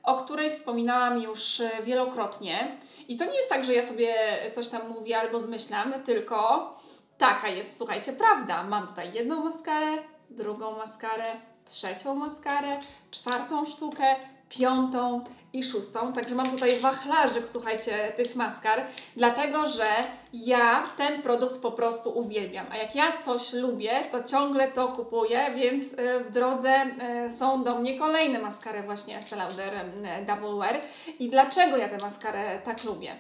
o której wspominałam już wielokrotnie. I to nie jest tak, że ja sobie coś tam mówię albo zmyślam, tylko taka jest, słuchajcie, prawda. Mam tutaj jedną maskarę, drugą maskarę, trzecią maskarę, czwartą sztukę, piątą i szóstą. Także mam tutaj wachlarzyk, słuchajcie, tych maskar, dlatego że ja ten produkt po prostu uwielbiam. A jak ja coś lubię, to ciągle to kupuję, więc w drodze są do mnie kolejne maskary właśnie Estée Lauder Double Wear. I dlaczego ja tę maskarę tak lubię?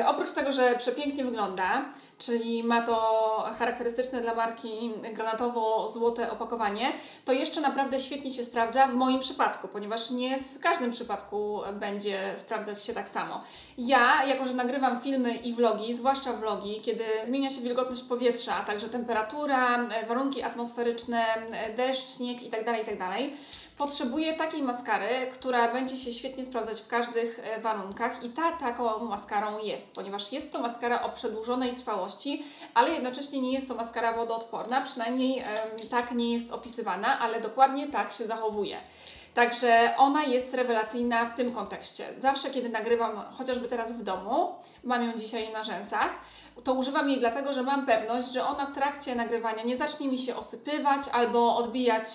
Oprócz tego, że przepięknie wygląda, czyli ma to charakterystyczne dla marki granatowo-złote opakowanie, to jeszcze naprawdę świetnie się sprawdza w moim przypadku, ponieważ nie w każdym przypadku będzie sprawdzać się tak samo. Ja, jako że nagrywam filmy i vlogi, zwłaszcza vlogi, kiedy zmienia się wilgotność powietrza, a także temperatura, warunki atmosferyczne, deszcz, śnieg itd., potrzebuję takiej maskary, która będzie się świetnie sprawdzać w każdych warunkach i ta taką maskarą jest, ponieważ jest to maskara o przedłużonej trwałości, ale jednocześnie nie jest to maskara wodoodporna, przynajmniej tak nie jest opisywana, ale dokładnie tak się zachowuje. Także ona jest rewelacyjna w tym kontekście. Zawsze, kiedy nagrywam, chociażby teraz w domu, mam ją dzisiaj na rzęsach, to używam jej dlatego, że mam pewność, że ona w trakcie nagrywania nie zacznie mi się osypywać albo odbijać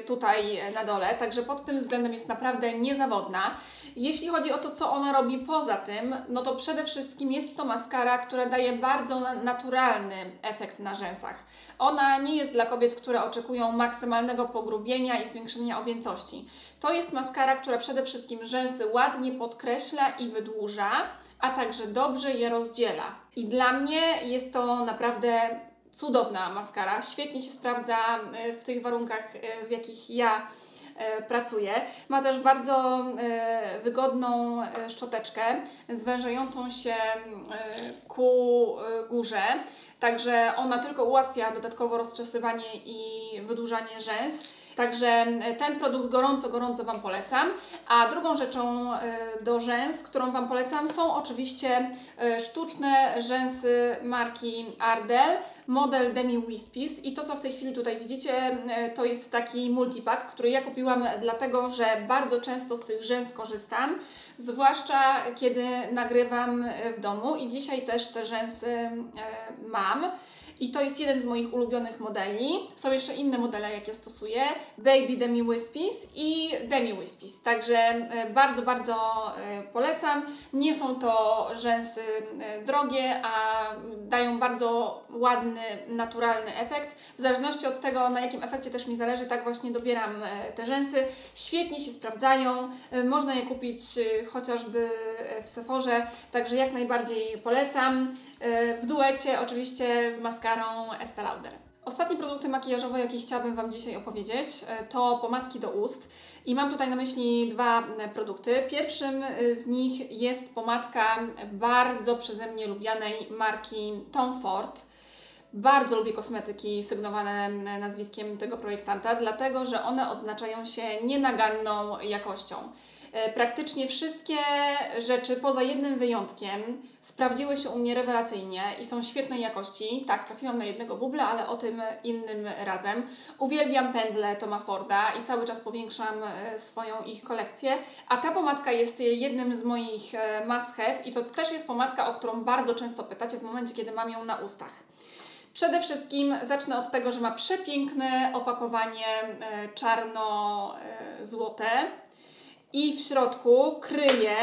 tutaj na dole, także pod tym względem jest naprawdę niezawodna. Jeśli chodzi o to, co ona robi poza tym, no to przede wszystkim jest to maskara, która daje bardzo naturalny efekt na rzęsach. Ona nie jest dla kobiet, które oczekują maksymalnego pogrubienia i zwiększenia objętości. To jest maskara, która przede wszystkim rzęsy ładnie podkreśla i wydłuża, a także dobrze je rozdziela. I dla mnie jest to naprawdę cudowna maskara. Świetnie się sprawdza w tych warunkach, w jakich ja pracuję. Ma też bardzo wygodną szczoteczkę, zwężającą się ku górze. Także ona tylko ułatwia dodatkowo rozczesywanie i wydłużanie rzęs. Także ten produkt gorąco Wam polecam. A drugą rzeczą do rzęs, którą Wam polecam, są oczywiście sztuczne rzęsy marki Ardell, model Demi Wispies. I to, co w tej chwili tutaj widzicie, to jest taki multipack, który ja kupiłam dlatego, że bardzo często z tych rzęs korzystam, zwłaszcza kiedy nagrywam w domu i dzisiaj też te rzęsy mam. I to jest jeden z moich ulubionych modeli. Są jeszcze inne modele, jakie stosuję. Baby Demi Wispies i Demi Wispies. Także bardzo polecam. Nie są to rzęsy drogie, a dają bardzo ładny, naturalny efekt. W zależności od tego, na jakim efekcie też mi zależy, tak właśnie dobieram te rzęsy. Świetnie się sprawdzają. Można je kupić chociażby w Sephorze, także jak najbardziej polecam. W duecie oczywiście z maskarą Estée Lauder. Ostatnie produkty makijażowe, jakie chciałabym Wam dzisiaj opowiedzieć, to pomadki do ust. I mam tutaj na myśli dwa produkty. Pierwszym z nich jest pomadka bardzo przeze mnie lubianej marki Tom Ford. Bardzo lubię kosmetyki sygnowane nazwiskiem tego projektanta, dlatego że one odznaczają się nienaganną jakością. Praktycznie wszystkie rzeczy, poza jednym wyjątkiem, sprawdziły się u mnie rewelacyjnie i są świetnej jakości. Tak, trafiłam na jednego bubla, ale o tym innym razem. Uwielbiam pędzle Toma Forda i cały czas powiększam swoją ich kolekcję. A ta pomadka jest jednym z moich must have i to też jest pomadka, o którą bardzo często pytacie w momencie, kiedy mam ją na ustach. Przede wszystkim zacznę od tego, że ma przepiękne opakowanie czarno-złote i w środku kryje,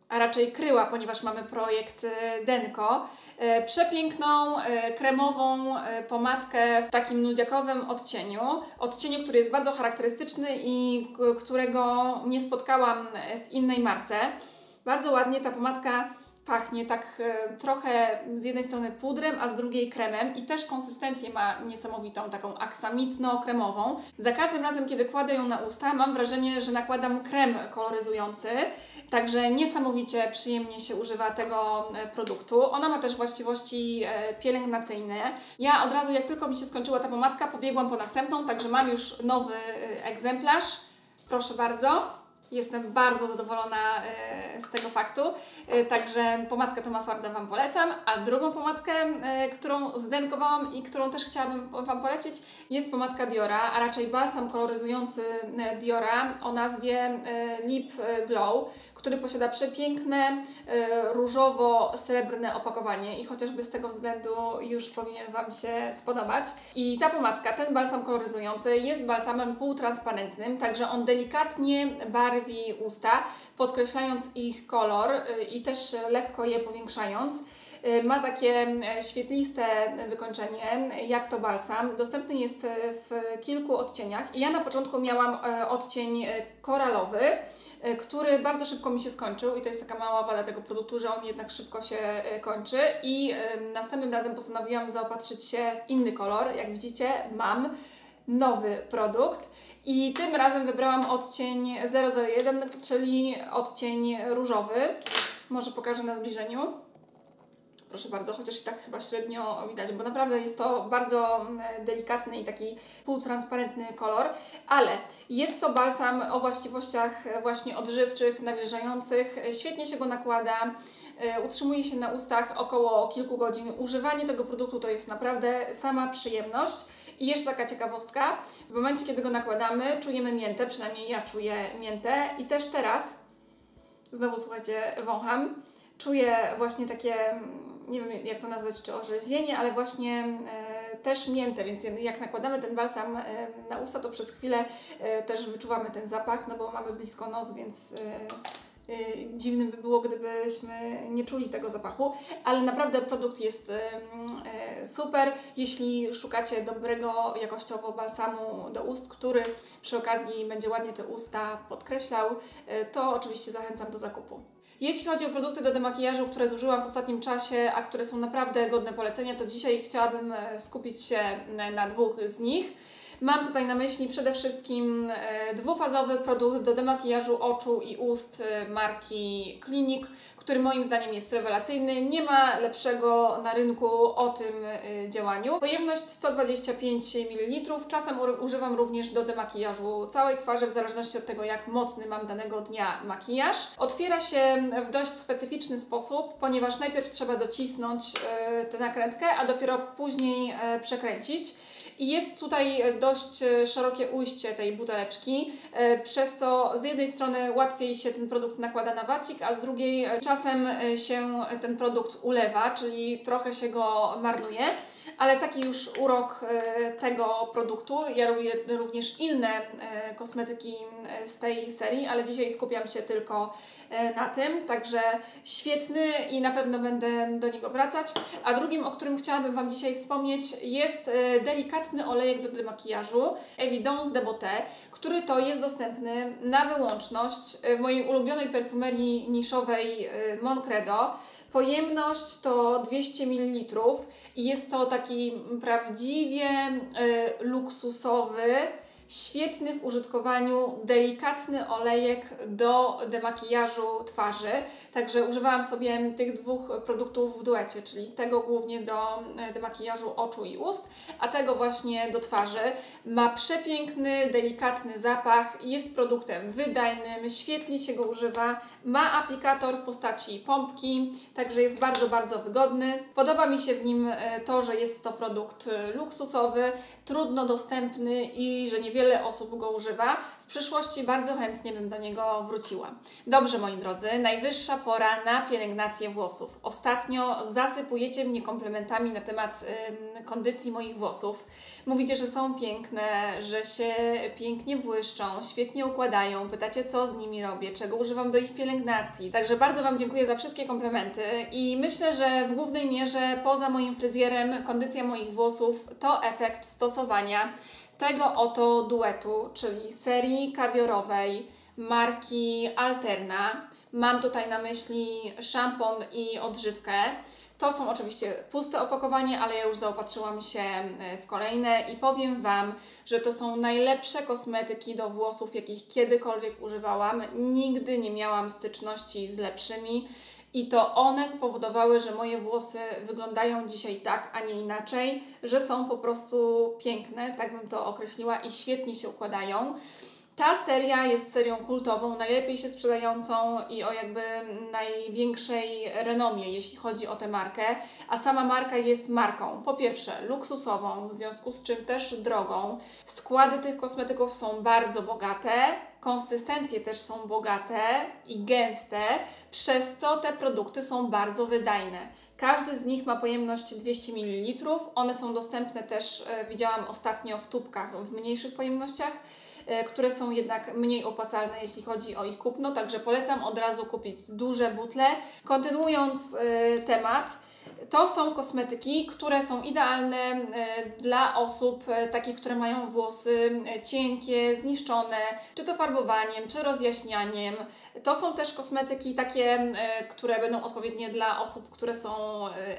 a raczej kryła, ponieważ mamy projekt Denko, przepiękną, kremową pomadkę w takim nudziakowym odcieniu, który jest bardzo charakterystyczny i którego nie spotkałam w innej marce. Bardzo ładnie ta pomadka pachnie tak trochę z jednej strony pudrem, a z drugiej kremem i też konsystencję ma niesamowitą, taką aksamitno-kremową. Za każdym razem, kiedy kładę ją na usta, mam wrażenie, że nakładam krem koloryzujący, także niesamowicie przyjemnie się używa tego produktu. Ona ma też właściwości pielęgnacyjne. Ja od razu, jak tylko mi się skończyła ta pomadka, pobiegłam po następną, także mam już nowy egzemplarz. Proszę bardzo. Jestem bardzo zadowolona z tego faktu, także pomadkę Toma Forda Wam polecam, a drugą pomadkę, którą zdenkowałam i którą też chciałabym Wam polecić, jest pomadka Diora, a raczej balsam koloryzujący Diora o nazwie Lip Glow, który posiada przepiękne, różowo-srebrne opakowanie i chociażby z tego względu już powinien Wam się spodobać. I ta pomadka, ten balsam koloryzujący jest balsamem półtransparentnym, także on delikatnie barwi usta, podkreślając ich kolor i też lekko je powiększając. Ma takie świetliste wykończenie, jak to balsam. Dostępny jest w kilku odcieniach. Ja na początku miałam odcień koralowy, który bardzo szybko mi się skończył i to jest taka mała wada tego produktu, że on jednak szybko się kończy i następnym razem postanowiłam zaopatrzyć się w inny kolor. Jak widzicie, mam nowy produkt. I tym razem wybrałam odcień 001, czyli odcień różowy. Może pokażę na zbliżeniu. Proszę bardzo, chociaż i tak chyba średnio widać, bo naprawdę jest to bardzo delikatny i taki półtransparentny kolor, ale jest to balsam o właściwościach właśnie odżywczych, nawilżających. Świetnie się go nakłada, utrzymuje się na ustach około kilku godzin. Używanie tego produktu to jest naprawdę sama przyjemność. I jeszcze taka ciekawostka, w momencie kiedy go nakładamy, czujemy miętę, przynajmniej ja czuję miętę i też teraz, znowu słuchajcie, wącham, czuję właśnie takie, nie wiem jak to nazwać, czy orzeźwienie, ale właśnie też miętę, więc jak nakładamy ten balsam na usta, to przez chwilę też wyczuwamy ten zapach, no bo mamy blisko nos, więc dziwnym by było, gdybyśmy nie czuli tego zapachu, ale naprawdę produkt jest super. Jeśli szukacie dobrego jakościowo balsamu do ust, który przy okazji będzie ładnie te usta podkreślał, to oczywiście zachęcam do zakupu. Jeśli chodzi o produkty do demakijażu, które zużyłam w ostatnim czasie, a które są naprawdę godne polecenia, to dzisiaj chciałabym skupić się na dwóch z nich. Mam tutaj na myśli przede wszystkim dwufazowy produkt do demakijażu oczu i ust marki Clinique, który moim zdaniem jest rewelacyjny. Nie ma lepszego na rynku o tym działaniu. Pojemność 125 ml. Czasem używam również do demakijażu całej twarzy, w zależności od tego, jak mocny mam danego dnia makijaż. Otwiera się w dość specyficzny sposób, ponieważ najpierw trzeba docisnąć tę nakrętkę, a dopiero później przekręcić. I jest tutaj dość szerokie ujście tej buteleczki, przez co z jednej strony łatwiej się ten produkt nakłada na wacik, a z drugiej czasem się ten produkt ulewa, czyli trochę się go marnuje. Ale taki już urok tego produktu. Ja robię również inne kosmetyki z tej serii, ale dzisiaj skupiam się tylko na tym, także świetny i na pewno będę do niego wracać. A drugim, o którym chciałabym Wam dzisiaj wspomnieć, jest delikatny olejek do demakijażu Evidence de Beauté, który to jest dostępny na wyłączność w mojej ulubionej perfumerii niszowej Moncredo. Pojemność to 200 ml i jest to taki prawdziwie luksusowy, Świetny w użytkowaniu, delikatny olejek do demakijażu twarzy. Także używałam sobie tych dwóch produktów w duecie, czyli tego głównie do demakijażu oczu i ust, a tego właśnie do twarzy. Ma przepiękny, delikatny zapach, jest produktem wydajnym, świetnie się go używa. Ma aplikator w postaci pompki, także jest bardzo, bardzo wygodny. Podoba mi się w nim to, że jest to produkt luksusowy, trudno dostępny i że niewiele osób go używa. W przyszłości bardzo chętnie bym do niego wróciła. Dobrze, moi drodzy, najwyższa pora na pielęgnację włosów. Ostatnio zasypujecie mnie komplementami na temat kondycji moich włosów. Mówicie, że są piękne, że się pięknie błyszczą, świetnie układają. Pytacie, co z nimi robię, czego używam do ich pielęgnacji. Także bardzo Wam dziękuję za wszystkie komplementy i myślę, że w głównej mierze poza moim fryzjerem kondycja moich włosów to efekt stosowania tego oto duetu, czyli serii kawiorowej marki Alterna. Mam tutaj na myśli szampon i odżywkę. To są oczywiście puste opakowanie, ale ja już zaopatrzyłam się w kolejne i powiem Wam, że to są najlepsze kosmetyki do włosów, jakich kiedykolwiek używałam. Nigdy nie miałam styczności z lepszymi i to one spowodowały, że moje włosy wyglądają dzisiaj tak, a nie inaczej, że są po prostu piękne, tak bym to określiła, i świetnie się układają. Ta seria jest serią kultową, najlepiej się sprzedającą i o jakby największej renomie, jeśli chodzi o tę markę, a sama marka jest marką, po pierwsze luksusową, w związku z czym też drogą. Składy tych kosmetyków są bardzo bogate, konsystencje też są bogate i gęste, przez co te produkty są bardzo wydajne. Każdy z nich ma pojemność 200 ml, one są dostępne też, widziałam ostatnio, w tubkach w mniejszych pojemnościach, które są jednak mniej opłacalne, jeśli chodzi o ich kupno, także polecam od razu kupić duże butle. Kontynuując temat, to są kosmetyki, które są idealne dla osób takich, które mają włosy cienkie, zniszczone, czy to farbowaniem, czy rozjaśnianiem. To są też kosmetyki takie, które będą odpowiednie dla osób, które są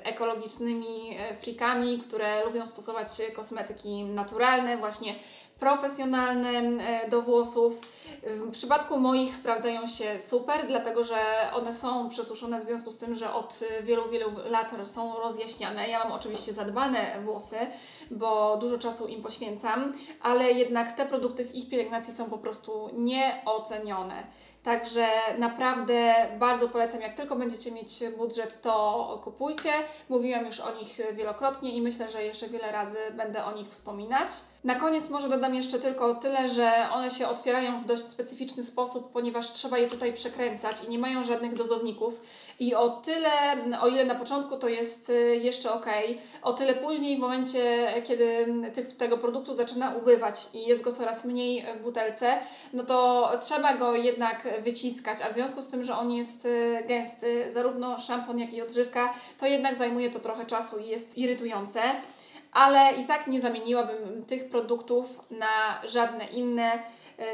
ekologicznymi freakami, które lubią stosować kosmetyki naturalne, właśnie profesjonalne do włosów. W przypadku moich sprawdzają się super, dlatego że one są przesuszone w związku z tym, że od wielu, wielu lat są rozjaśniane. Ja mam oczywiście zadbane włosy, bo dużo czasu im poświęcam, ale jednak te produkty w ich pielęgnacji są po prostu nieocenione. Także naprawdę bardzo polecam, jak tylko będziecie mieć budżet, to kupujcie. Mówiłam już o nich wielokrotnie i myślę, że jeszcze wiele razy będę o nich wspominać. Na koniec może dodam jeszcze tylko tyle, że one się otwierają w dość specyficzny sposób, ponieważ trzeba je tutaj przekręcać i nie mają żadnych dozowników. I o tyle, o ile na początku to jest jeszcze ok, o tyle później w momencie, kiedy tego produktu zaczyna ubywać i jest go coraz mniej w butelce, no to trzeba go jednak wyciskać, a w związku z tym, że on jest gęsty, zarówno szampon, jak i odżywka, to jednak zajmuje to trochę czasu i jest irytujące. Ale i tak nie zamieniłabym tych produktów na żadne inne,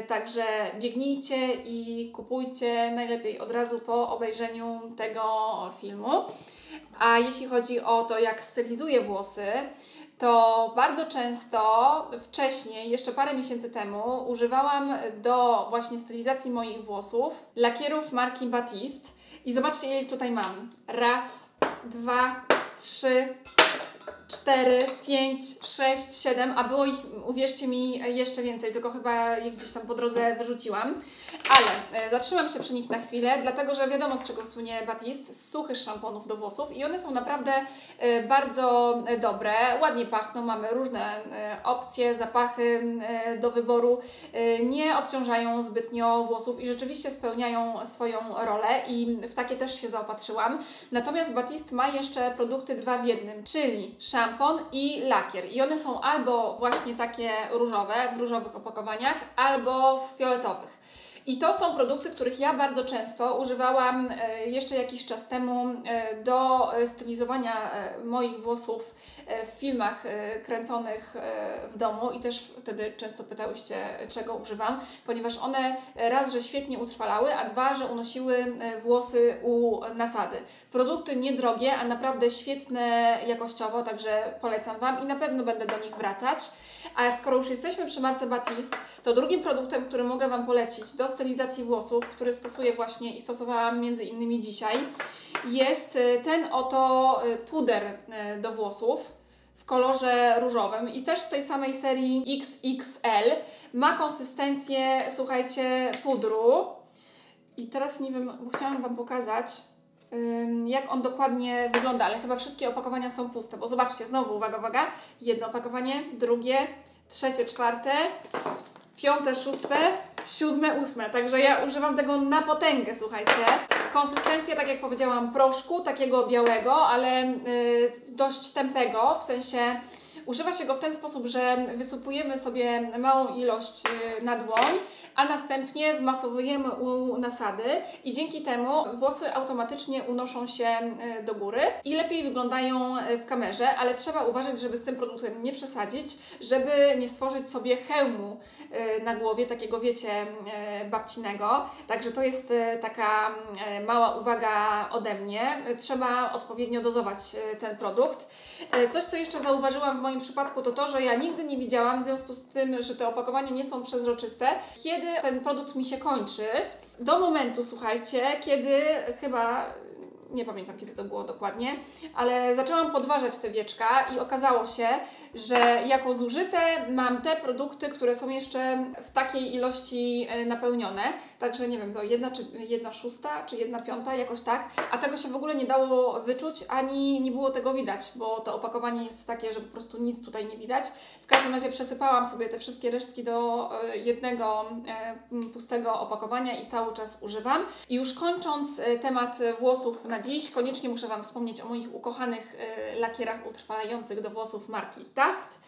także biegnijcie i kupujcie najlepiej od razu po obejrzeniu tego filmu. A jeśli chodzi o to, jak stylizuję włosy, to bardzo często wcześniej, jeszcze parę miesięcy temu, używałam do właśnie stylizacji moich włosów lakierów marki Batiste. I zobaczcie, ile ich tutaj mam. Raz, dwa, trzy, 4, 5, 6, 7, a było ich, uwierzcie mi, jeszcze więcej, tylko chyba je gdzieś tam po drodze wyrzuciłam. Ale zatrzymam się przy nich na chwilę, dlatego że wiadomo, z czego słynie Batiste, z suchych szamponów do włosów i one są naprawdę bardzo dobre, ładnie pachną, mamy różne opcje, zapachy do wyboru, nie obciążają zbytnio włosów i rzeczywiście spełniają swoją rolę i w takie też się zaopatrzyłam. Natomiast Batiste ma jeszcze produkty 2 w 1, czyli szampon i lakier. I one są albo właśnie takie różowe, w różowych opakowaniach, albo w fioletowych. I to są produkty, których ja bardzo często używałam jeszcze jakiś czas temu do stylizowania moich włosów w filmach kręconych w domu i też wtedy często pytałyście, czego używam, ponieważ one raz, że świetnie utrwalały, a dwa, że unosiły włosy u nasady. Produkty niedrogie, a naprawdę świetne jakościowo, także polecam Wam i na pewno będę do nich wracać. A skoro już jesteśmy przy marce Batiste, to drugim produktem, który mogę Wam polecić do stylizacji włosów, który stosuję właśnie i stosowałam między innymi dzisiaj, jest ten oto puder do włosów w kolorze różowym i też z tej samej serii XXL. Ma konsystencję, słuchajcie, pudru. I teraz nie wiem, bo chciałam Wam pokazać, jak on dokładnie wygląda, ale chyba wszystkie opakowania są puste, bo zobaczcie, znowu, uwaga, uwaga, jedno opakowanie, drugie, trzecie, czwarte, piąte, szóste, siódme, ósme, także ja używam tego na potęgę, słuchajcie. Konsystencja, tak jak powiedziałam, proszku, takiego białego, ale dość tępego, w sensie używa się go w ten sposób, że wysypujemy sobie małą ilość na dłoń, a następnie wmasowujemy u nasady i dzięki temu włosy automatycznie unoszą się do góry i lepiej wyglądają w kamerze, ale trzeba uważać, żeby z tym produktem nie przesadzić, żeby nie stworzyć sobie hełmu na głowie, takiego wiecie, babcinego. Także to jest taka mała uwaga ode mnie. Trzeba odpowiednio dozować ten produkt. Coś, co jeszcze zauważyłam w moim przypadku, to to, że ja nigdy nie widziałam, w związku z tym, że te opakowania nie są przezroczyste, kiedy ten produkt mi się kończy. Do momentu, słuchajcie, kiedy chyba, nie pamiętam kiedy to było dokładnie, ale zaczęłam podważać te wieczka i okazało się, że jako zużyte mam te produkty, które są jeszcze w takiej ilości napełnione, także nie wiem, to 1/6 czy 1/5, jakoś tak, a tego się w ogóle nie dało wyczuć, ani nie było tego widać, bo to opakowanie jest takie, że po prostu nic tutaj nie widać. W każdym razie przesypałam sobie te wszystkie resztki do jednego pustego opakowania i cały czas używam. I już kończąc temat włosów na dziś, koniecznie muszę Wam wspomnieć o moich ukochanych lakierach utrwalających do włosów marki Taft.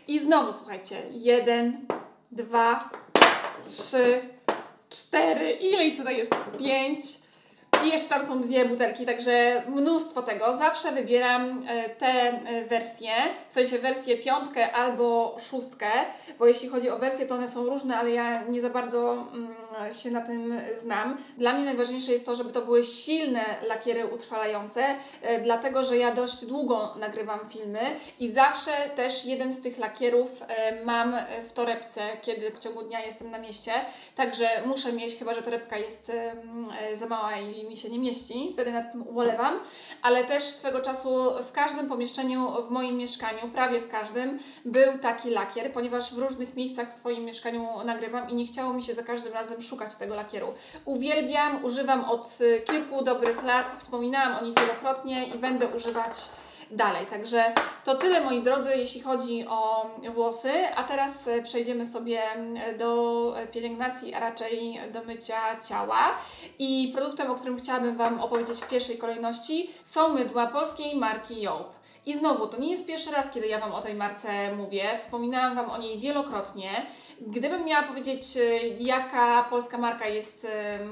I znowu słuchajcie, 1, 2, 3, 4, ile ich tutaj jest? 5. I jeszcze tam są 2 butelki, także mnóstwo tego. Zawsze wybieram te wersje, w sensie wersję 5 albo 6, bo jeśli chodzi o wersje, to one są różne, ale ja nie za bardzo się na tym znam. Dla mnie najważniejsze jest to, żeby to były silne lakiery utrwalające, dlatego że ja dość długo nagrywam filmy i zawsze też jeden z tych lakierów mam w torebce, kiedy w ciągu dnia jestem na mieście, także muszę mieć, chyba że torebka jest za mała i mi się nie mieści, wtedy nad tym ubolewam, ale też swego czasu w każdym pomieszczeniu w moim mieszkaniu, prawie w każdym, był taki lakier, ponieważ w różnych miejscach w swoim mieszkaniu nagrywam i nie chciało mi się za każdym razem szukać tego lakieru. Uwielbiam, używam od kilku dobrych lat, wspominałam o nich wielokrotnie i będę używać dalej. Także to tyle, moi drodzy, jeśli chodzi o włosy, a teraz przejdziemy sobie do pielęgnacji, a raczej do mycia ciała. I produktem, o którym chciałabym Wam opowiedzieć w pierwszej kolejności, są mydła polskiej marki Joop. I znowu, to nie jest pierwszy raz, kiedy ja Wam o tej marce mówię, wspominałam Wam o niej wielokrotnie. Gdybym miała powiedzieć, jaka polska marka jest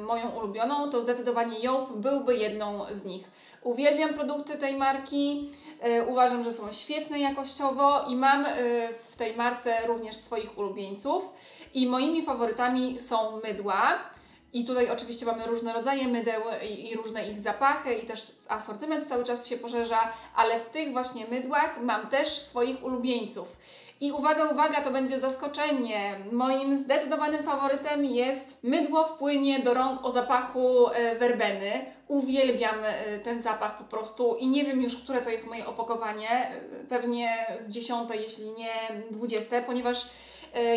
moją ulubioną, to zdecydowanie Joop byłby jedną z nich. Uwielbiam produkty tej marki, uważam, że są świetne jakościowo i mam w tej marce również swoich ulubieńców. I moimi faworytami są mydła. I tutaj oczywiście mamy różne rodzaje mydeł i różne ich zapachy i też asortyment cały czas się poszerza, ale w tych właśnie mydłach mam też swoich ulubieńców. I uwaga, uwaga, to będzie zaskoczenie. Moim zdecydowanym faworytem jest mydło w płynie do rąk o zapachu werbeny. Uwielbiam ten zapach po prostu i nie wiem już, które to jest moje opakowanie. Pewnie z 10, jeśli nie 20, ponieważ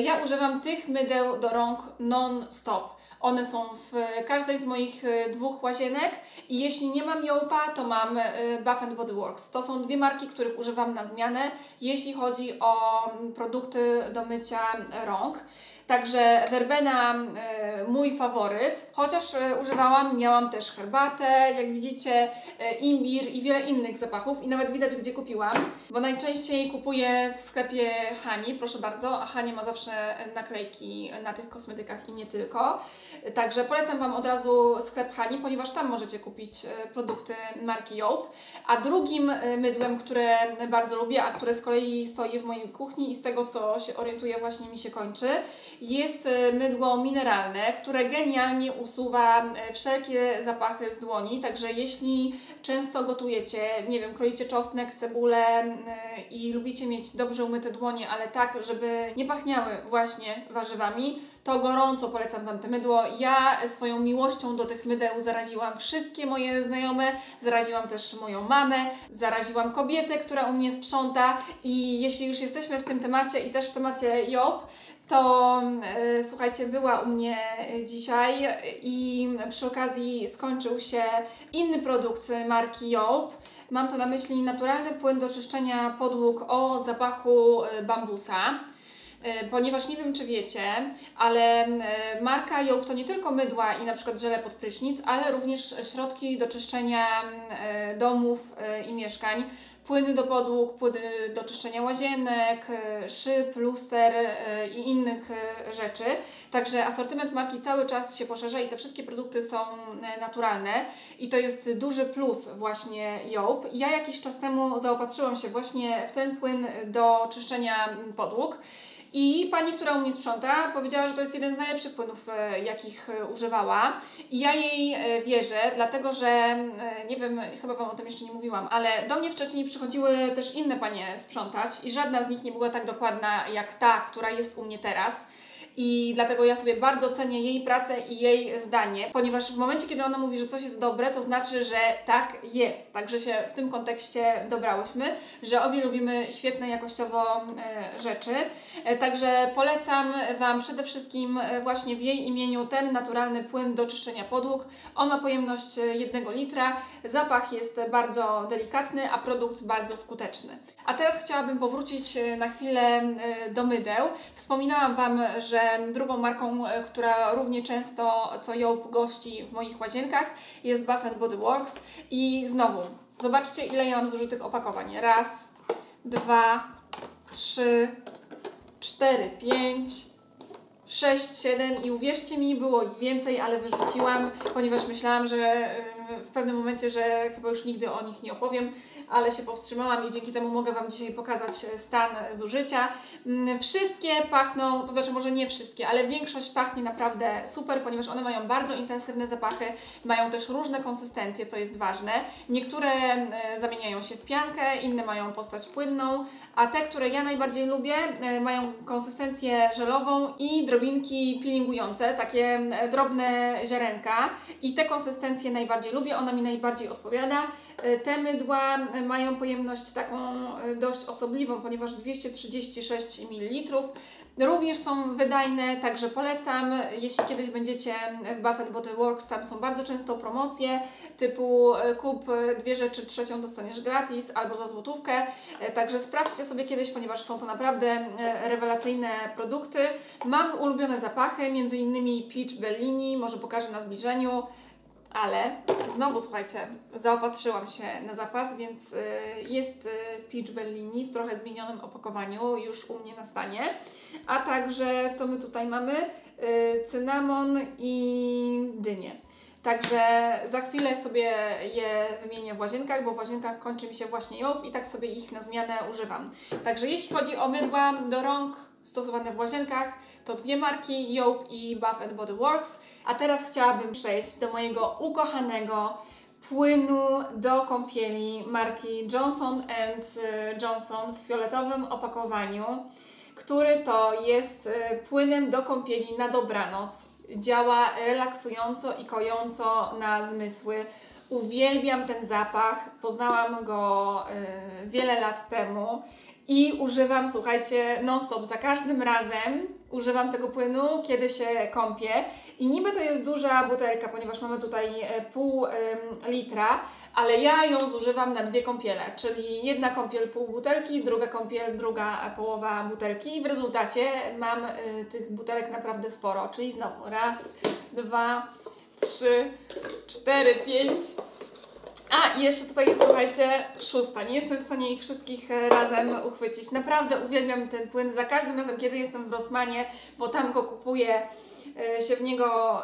ja używam tych mydeł do rąk non-stop. One są w każdej z moich 2 łazienek i jeśli nie mam Joopa, to mam Bath & Body Works. To są 2 marki, których używam na zmianę, jeśli chodzi o produkty do mycia rąk. Także werbena mój faworyt, chociaż miałam też herbatę, jak widzicie, imbir i wiele innych zapachów i nawet widać, gdzie kupiłam, bo najczęściej kupuję w sklepie Hani, proszę bardzo, a Hania ma zawsze naklejki na tych kosmetykach i nie tylko. Także polecam Wam od razu sklep Hani, ponieważ tam możecie kupić produkty marki Joop. A drugim mydłem, które bardzo lubię, a które z kolei stoi w mojej kuchni i z tego co się orientuję właśnie mi się kończy, jest mydło mineralne, które genialnie usuwa wszelkie zapachy z dłoni. Także jeśli często gotujecie, nie wiem, kroicie czosnek, cebulę i lubicie mieć dobrze umyte dłonie, ale tak, żeby nie pachniały właśnie warzywami, to gorąco polecam Wam to mydło. Ja swoją miłością do tych mydeł zaraziłam wszystkie moje znajome, zaraziłam też moją mamę, zaraziłam kobietę, która u mnie sprząta i jeśli już jesteśmy w tym temacie i też w temacie Joop, to słuchajcie, była u mnie dzisiaj i przy okazji skończył się inny produkt marki Joop. Mam tu na myśli naturalny płyn do czyszczenia podłóg o zapachu bambusa. Ponieważ nie wiem, czy wiecie, ale marka Joop to nie tylko mydła i na przykład żele pod prysznic, ale również środki do czyszczenia domów i mieszkań, płyny do podłóg, płyny do czyszczenia łazienek, szyb, luster i innych rzeczy. Także asortyment marki cały czas się poszerza i te wszystkie produkty są naturalne i to jest duży plus właśnie Joop. Ja jakiś czas temu zaopatrzyłam się właśnie w ten płyn do czyszczenia podłóg. I pani, która u mnie sprząta, powiedziała, że to jest jeden z najlepszych płynów, jakich używała. I ja jej wierzę, dlatego że, nie wiem, chyba Wam o tym jeszcze nie mówiłam, ale do mnie w Szczecinie przychodziły też inne panie sprzątać i żadna z nich nie była tak dokładna jak ta, która jest u mnie teraz. I dlatego ja sobie bardzo cenię jej pracę i jej zdanie, ponieważ w momencie, kiedy ona mówi, że coś jest dobre, to znaczy, że tak jest. Także się w tym kontekście dobrałyśmy, że obie lubimy świetne jakościowo rzeczy. Także polecam Wam przede wszystkim właśnie w jej imieniu ten naturalny płyn do czyszczenia podłóg. On ma pojemność 1 litra, zapach jest bardzo delikatny, a produkt bardzo skuteczny. A teraz chciałabym powrócić na chwilę do mydeł. Wspominałam Wam, że drugą marką, która równie często co Joop gości w moich łazienkach, jest Bath & Body Works. I znowu, zobaczcie, ile ja mam zużytych opakowań. 1, 2, 3, 4, 5, 6, 7 i uwierzcie mi, było ich więcej, ale wyrzuciłam, ponieważ myślałam, że w pewnym momencie, że chyba już nigdy o nich nie opowiem, ale się powstrzymałam i dzięki temu mogę Wam dzisiaj pokazać stan zużycia. Wszystkie pachną, to znaczy może nie wszystkie, ale większość pachnie naprawdę super, ponieważ one mają bardzo intensywne zapachy, mają też różne konsystencje, co jest ważne. Niektóre zamieniają się w piankę, inne mają postać płynną, a te, które ja najbardziej lubię, mają konsystencję żelową i drobinki peelingujące, takie drobne ziarenka i te konsystencje najbardziej lubię, ona mi najbardziej odpowiada. Te mydła mają pojemność taką dość osobliwą, ponieważ 236 ml. Również są wydajne, także polecam. Jeśli kiedyś będziecie w Bath & Body Works, tam są bardzo często promocje typu kup 2 rzeczy, 3 dostaniesz gratis albo za złotówkę. Także sprawdźcie sobie kiedyś, ponieważ są to naprawdę rewelacyjne produkty. Mam ulubione zapachy, m.in. Peach Bellini, może pokażę na zbliżeniu. Ale znowu, słuchajcie, zaopatrzyłam się na zapas, więc jest Peach Bellini w trochę zmienionym opakowaniu już u mnie na stanie. A także, co my tutaj mamy? Cynamon i dynię. Także za chwilę sobie je wymienię w łazienkach, bo w łazienkach kończy mi się właśnie Joop i tak sobie ich na zmianę używam. Także jeśli chodzi o mydła do rąk stosowane w łazienkach, to 2 marki, Joop i Bath & Body Works. A teraz chciałabym przejść do mojego ukochanego płynu do kąpieli marki Johnson & Johnson w fioletowym opakowaniu, który to jest płynem do kąpieli na dobranoc. Działa relaksująco i kojąco na zmysły. Uwielbiam ten zapach, poznałam go wiele lat temu i używam, słuchajcie, non-stop, za każdym razem używam tego płynu, kiedy się kąpię. I niby to jest duża butelka, ponieważ mamy tutaj pół litra, ale ja ją zużywam na 2 kąpiele, czyli jedna kąpiel pół butelki, druga kąpiel, druga połowa butelki i w rezultacie mam tych butelek naprawdę sporo, czyli znowu 1, 2, 3, 4, 5. A, i jeszcze tutaj jest, słuchajcie, 6. Nie jestem w stanie ich wszystkich razem uchwycić. Naprawdę uwielbiam ten płyn za każdym razem, kiedy jestem w Rossmanie, bo tam go kupuję. się w niego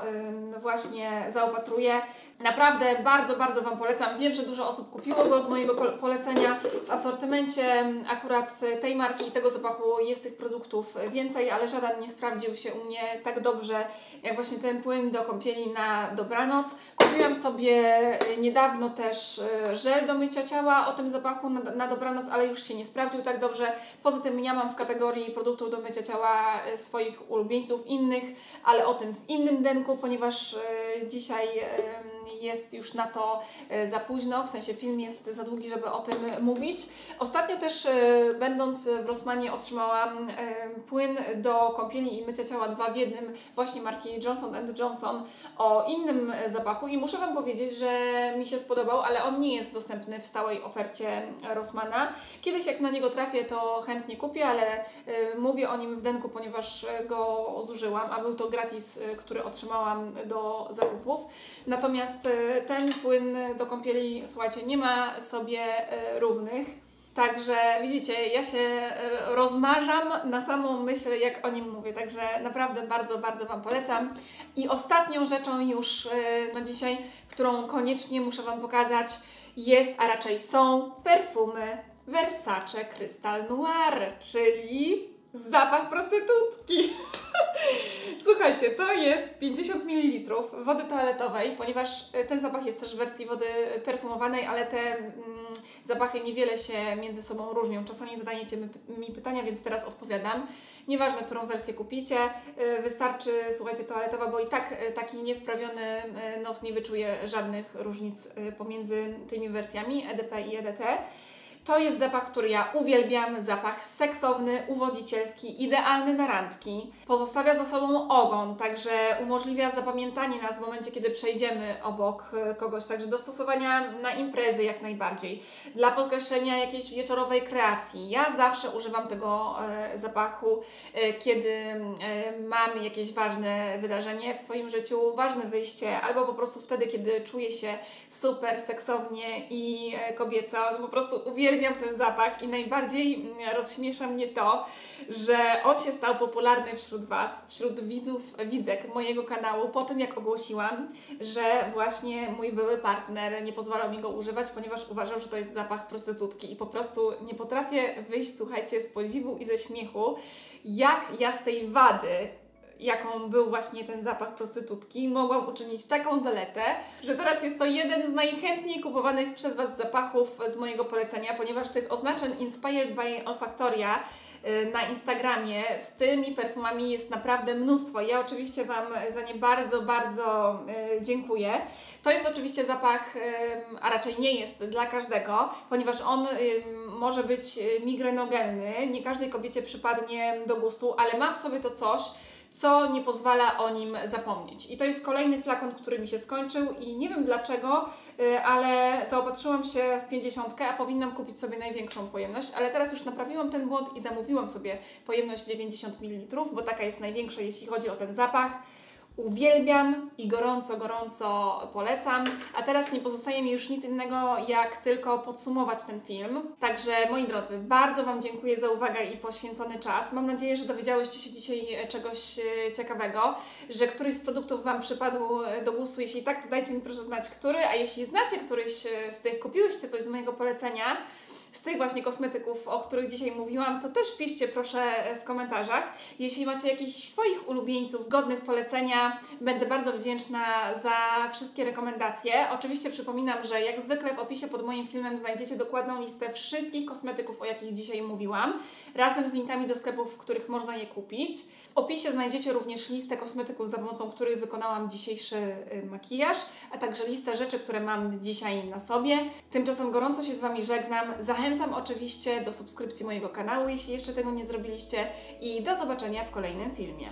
właśnie zaopatruje. Naprawdę bardzo, bardzo Wam polecam. Wiem, że dużo osób kupiło go z mojego polecenia. W asortymencie akurat tej marki i tego zapachu jest tych produktów więcej, ale żaden nie sprawdził się u mnie tak dobrze jak właśnie ten płyn do kąpieli na dobranoc. Kupiłam sobie niedawno też żel do mycia ciała o tym zapachu na dobranoc, ale już się nie sprawdził tak dobrze. Poza tym ja mam w kategorii produktów do mycia ciała swoich ulubieńców innych, ale o tym w innym denku, ponieważ dzisiaj jest już na to za późno, w sensie film jest za długi, żeby o tym mówić. Ostatnio też będąc w Rossmanie otrzymałam płyn do kąpieli i mycia ciała 2 w 1 właśnie marki Johnson & Johnson o innym zapachu i muszę Wam powiedzieć, że mi się spodobał, ale on nie jest dostępny w stałej ofercie Rossmana. Kiedyś jak na niego trafię, to chętnie kupię, ale mówię o nim w denku, ponieważ go zużyłam, a był to gratis, który otrzymałam do zakupów. Natomiast ten płyn do kąpieli, słuchajcie, nie ma sobie równych. Także widzicie, ja się rozmarzam na samą myśl, jak o nim mówię. Także naprawdę bardzo, bardzo Wam polecam. I ostatnią rzeczą już na dzisiaj, którą koniecznie muszę Wam pokazać, jest, a raczej są perfumy Versace Crystal Noir, czyli zapach prostytutki. Słuchajcie, to jest 50 ml wody toaletowej, ponieważ ten zapach jest też w wersji wody perfumowanej, ale te zapachy niewiele się między sobą różnią. Czasami zadajecie mi pytania, więc teraz odpowiadam. Nieważne, którą wersję kupicie, wystarczy, słuchajcie, toaletowa, bo i tak taki niewprawiony nos nie wyczuje żadnych różnic pomiędzy tymi wersjami EDP i EDT. To jest zapach, który ja uwielbiam, zapach seksowny, uwodzicielski, idealny na randki. Pozostawia za sobą ogon, także umożliwia zapamiętanie nas w momencie, kiedy przejdziemy obok kogoś, także do stosowania na imprezy jak najbardziej. Dla podkreślenia jakiejś wieczorowej kreacji. Ja zawsze używam tego zapachu, kiedy mam jakieś ważne wydarzenie w swoim życiu, ważne wyjście, albo po prostu wtedy, kiedy czuję się super seksownie i kobieco. Po prostu uwielbiam ten zapach i najbardziej rozśmiesza mnie to, że on się stał popularny wśród Was, wśród widzek mojego kanału po tym, jak ogłosiłam, że właśnie mój były partner nie pozwalał mi go używać, ponieważ uważał, że to jest zapach prostytutki i po prostu nie potrafię wyjść, słuchajcie, z podziwu i ze śmiechu, jak ja z tej wady, jaką był właśnie ten zapach prostytutki, mogłam uczynić taką zaletę, że teraz jest to jeden z najchętniej kupowanych przez Was zapachów z mojego polecenia, ponieważ tych oznaczeń Inspired by Olfactoria na Instagramie z tymi perfumami jest naprawdę mnóstwo. Ja oczywiście Wam za nie bardzo, bardzo dziękuję. To jest oczywiście zapach, a raczej nie jest dla każdego, ponieważ on może być migrenogenny, nie każdej kobiecie przypadnie do gustu, ale ma w sobie to coś, co nie pozwala o nim zapomnieć. I to jest kolejny flakon, który mi się skończył i nie wiem dlaczego, ale zaopatrzyłam się w 50, a powinnam kupić sobie największą pojemność, ale teraz już naprawiłam ten błąd i zamówiłam sobie pojemność 90 ml, bo taka jest największa, jeśli chodzi o ten zapach. Uwielbiam i gorąco, gorąco polecam. A teraz nie pozostaje mi już nic innego, jak tylko podsumować ten film. Także moi drodzy, bardzo Wam dziękuję za uwagę i poświęcony czas. Mam nadzieję, że dowiedziałyście się dzisiaj czegoś ciekawego, że któryś z produktów Wam przypadł do gustu. Jeśli tak, to dajcie mi proszę znać, który, a jeśli znacie któryś z tych, kupiłyście coś z mojego polecenia, z tych właśnie kosmetyków, o których dzisiaj mówiłam, to też piszcie proszę w komentarzach. Jeśli macie jakichś swoich ulubieńców godnych polecenia, będę bardzo wdzięczna za wszystkie rekomendacje. Oczywiście przypominam, że jak zwykle w opisie pod moim filmem znajdziecie dokładną listę wszystkich kosmetyków, o jakich dzisiaj mówiłam, razem z linkami do sklepów, w których można je kupić. W opisie znajdziecie również listę kosmetyków, za pomocą których wykonałam dzisiejszy makijaż, a także listę rzeczy, które mam dzisiaj na sobie. Tymczasem gorąco się z Wami żegnam. Zachęcam oczywiście do subskrypcji mojego kanału, jeśli jeszcze tego nie zrobiliście, i do zobaczenia w kolejnym filmie.